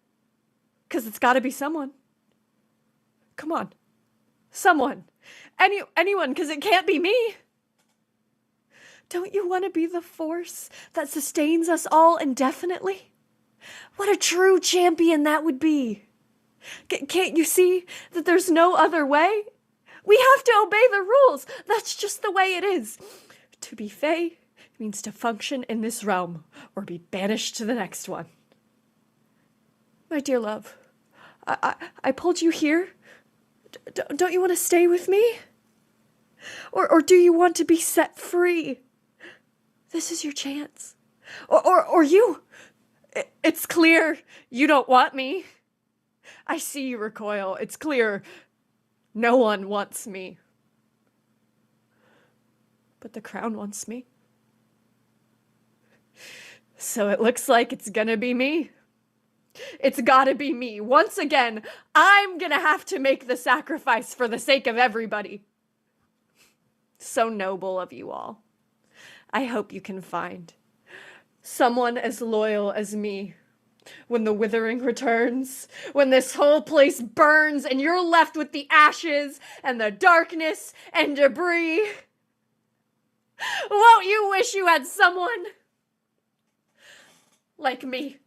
'Cause it's gotta be someone. Come on. Someone. Anyone, 'cause it can't be me. Don't you want to be the force that sustains us all indefinitely? What a true champion that would be. Can't you see that there's no other way? We have to obey the rules. That's just the way it is. To be Fae means to function in this realm or be banished to the next one. My dear love, I pulled you here. Don't you want to stay with me? Or do you want to be set free? This is your chance. Or you. It's clear you don't want me. I see you recoil. It's clear no one wants me. But the crown wants me. So it looks like it's gonna be me. It's gotta be me. Once again, I'm gonna have to make the sacrifice for the sake of everybody. So noble of you all. I hope you can find someone as loyal as me when the withering returns, when this whole place burns and you're left with the ashes and the darkness and debris. Won't you wish you had someone like me?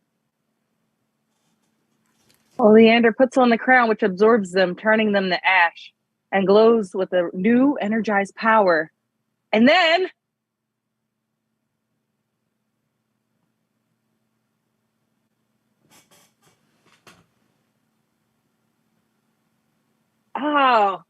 Oleander puts on the crown, which absorbs them, turning them to ash, and glows with a new energized power. And then oh.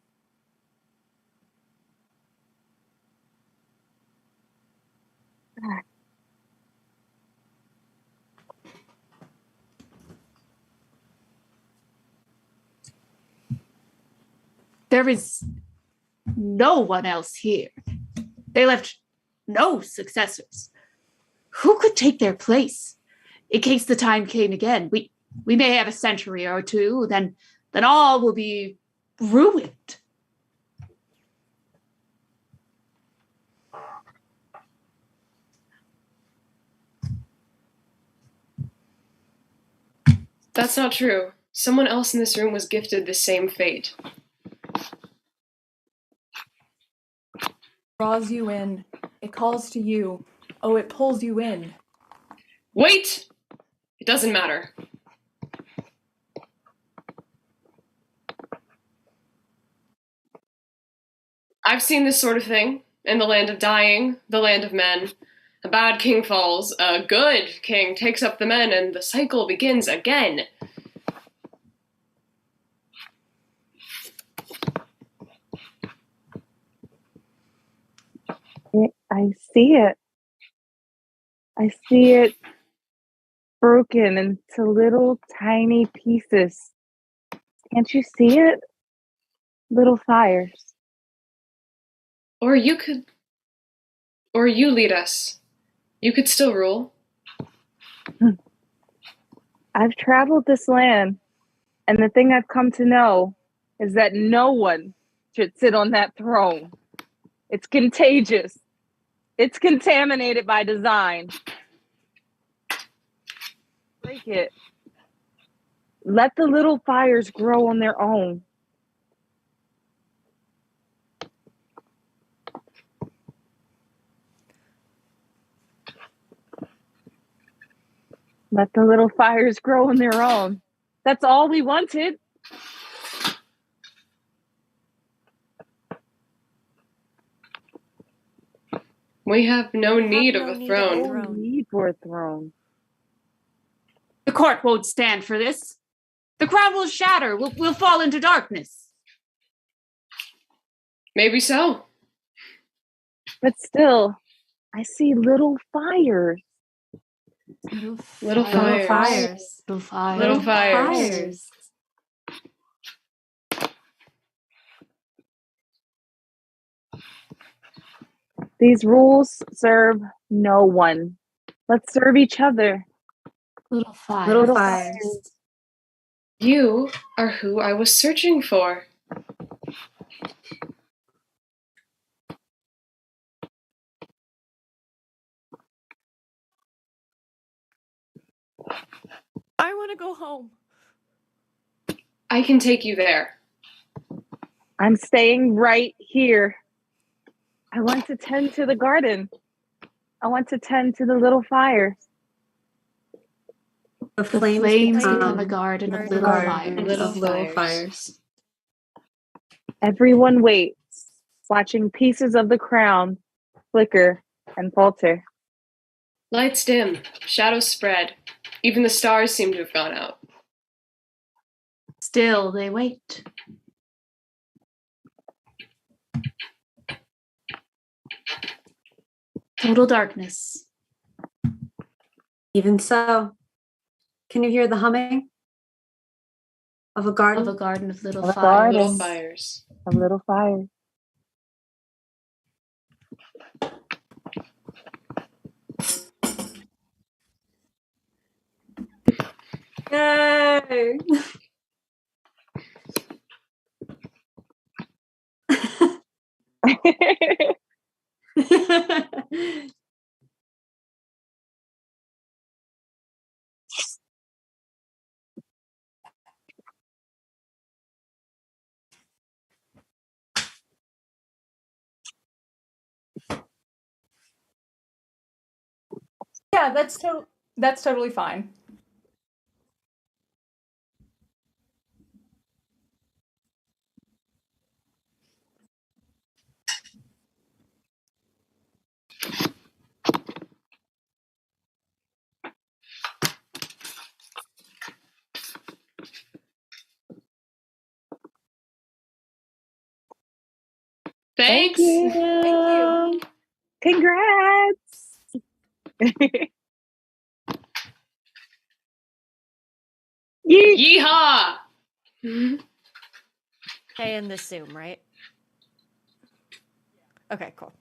There is no one else here. They left no successors. Who could take their place? In case the time came again, we may have a century or two, then then all will be ruined. That's not true. Someone else in this room was gifted the same fate. Draws you in. It calls to you. Oh, it pulls you in. Wait! It doesn't matter. I've seen this sort of thing in the land of dying, the land of men. A bad king falls, a good king takes up the men, and the cycle begins again. I see it. I see it broken into little tiny pieces. Can't you see it? Little fires. Or you lead us. You could still rule. I've traveled this land, and the thing I've come to know is that no one should sit on that throne. It's contagious. It's contaminated by design. Break it. Let the little fires grow on their own. Let the little fires grow on their own. That's all we wanted. We have no need of a throne. No need for a throne. The court won't stand for this. The crown will shatter. We'll fall into darkness. Maybe so. But still, I see little fires. Little fires. These rules serve no one. Let's serve each other. Little fires. You are who I was searching for. I want to go home. I can take you there. I'm staying right here. I want to tend to the garden. I want to tend to the little fires. The Flames become a garden of little fires. Everyone waits, watching pieces of the crown flicker and falter. Lights dim, shadows spread. Even the stars seem to have gone out. Still they wait. Total darkness. Even so, can you hear the humming of a garden? Of a garden of little fires. Little fires. Of little fires. Yay! Yeah, that's totally fine. Thanks. Thank you. Congrats. Yeehaw! Stay in this Zoom, right? Okay, cool.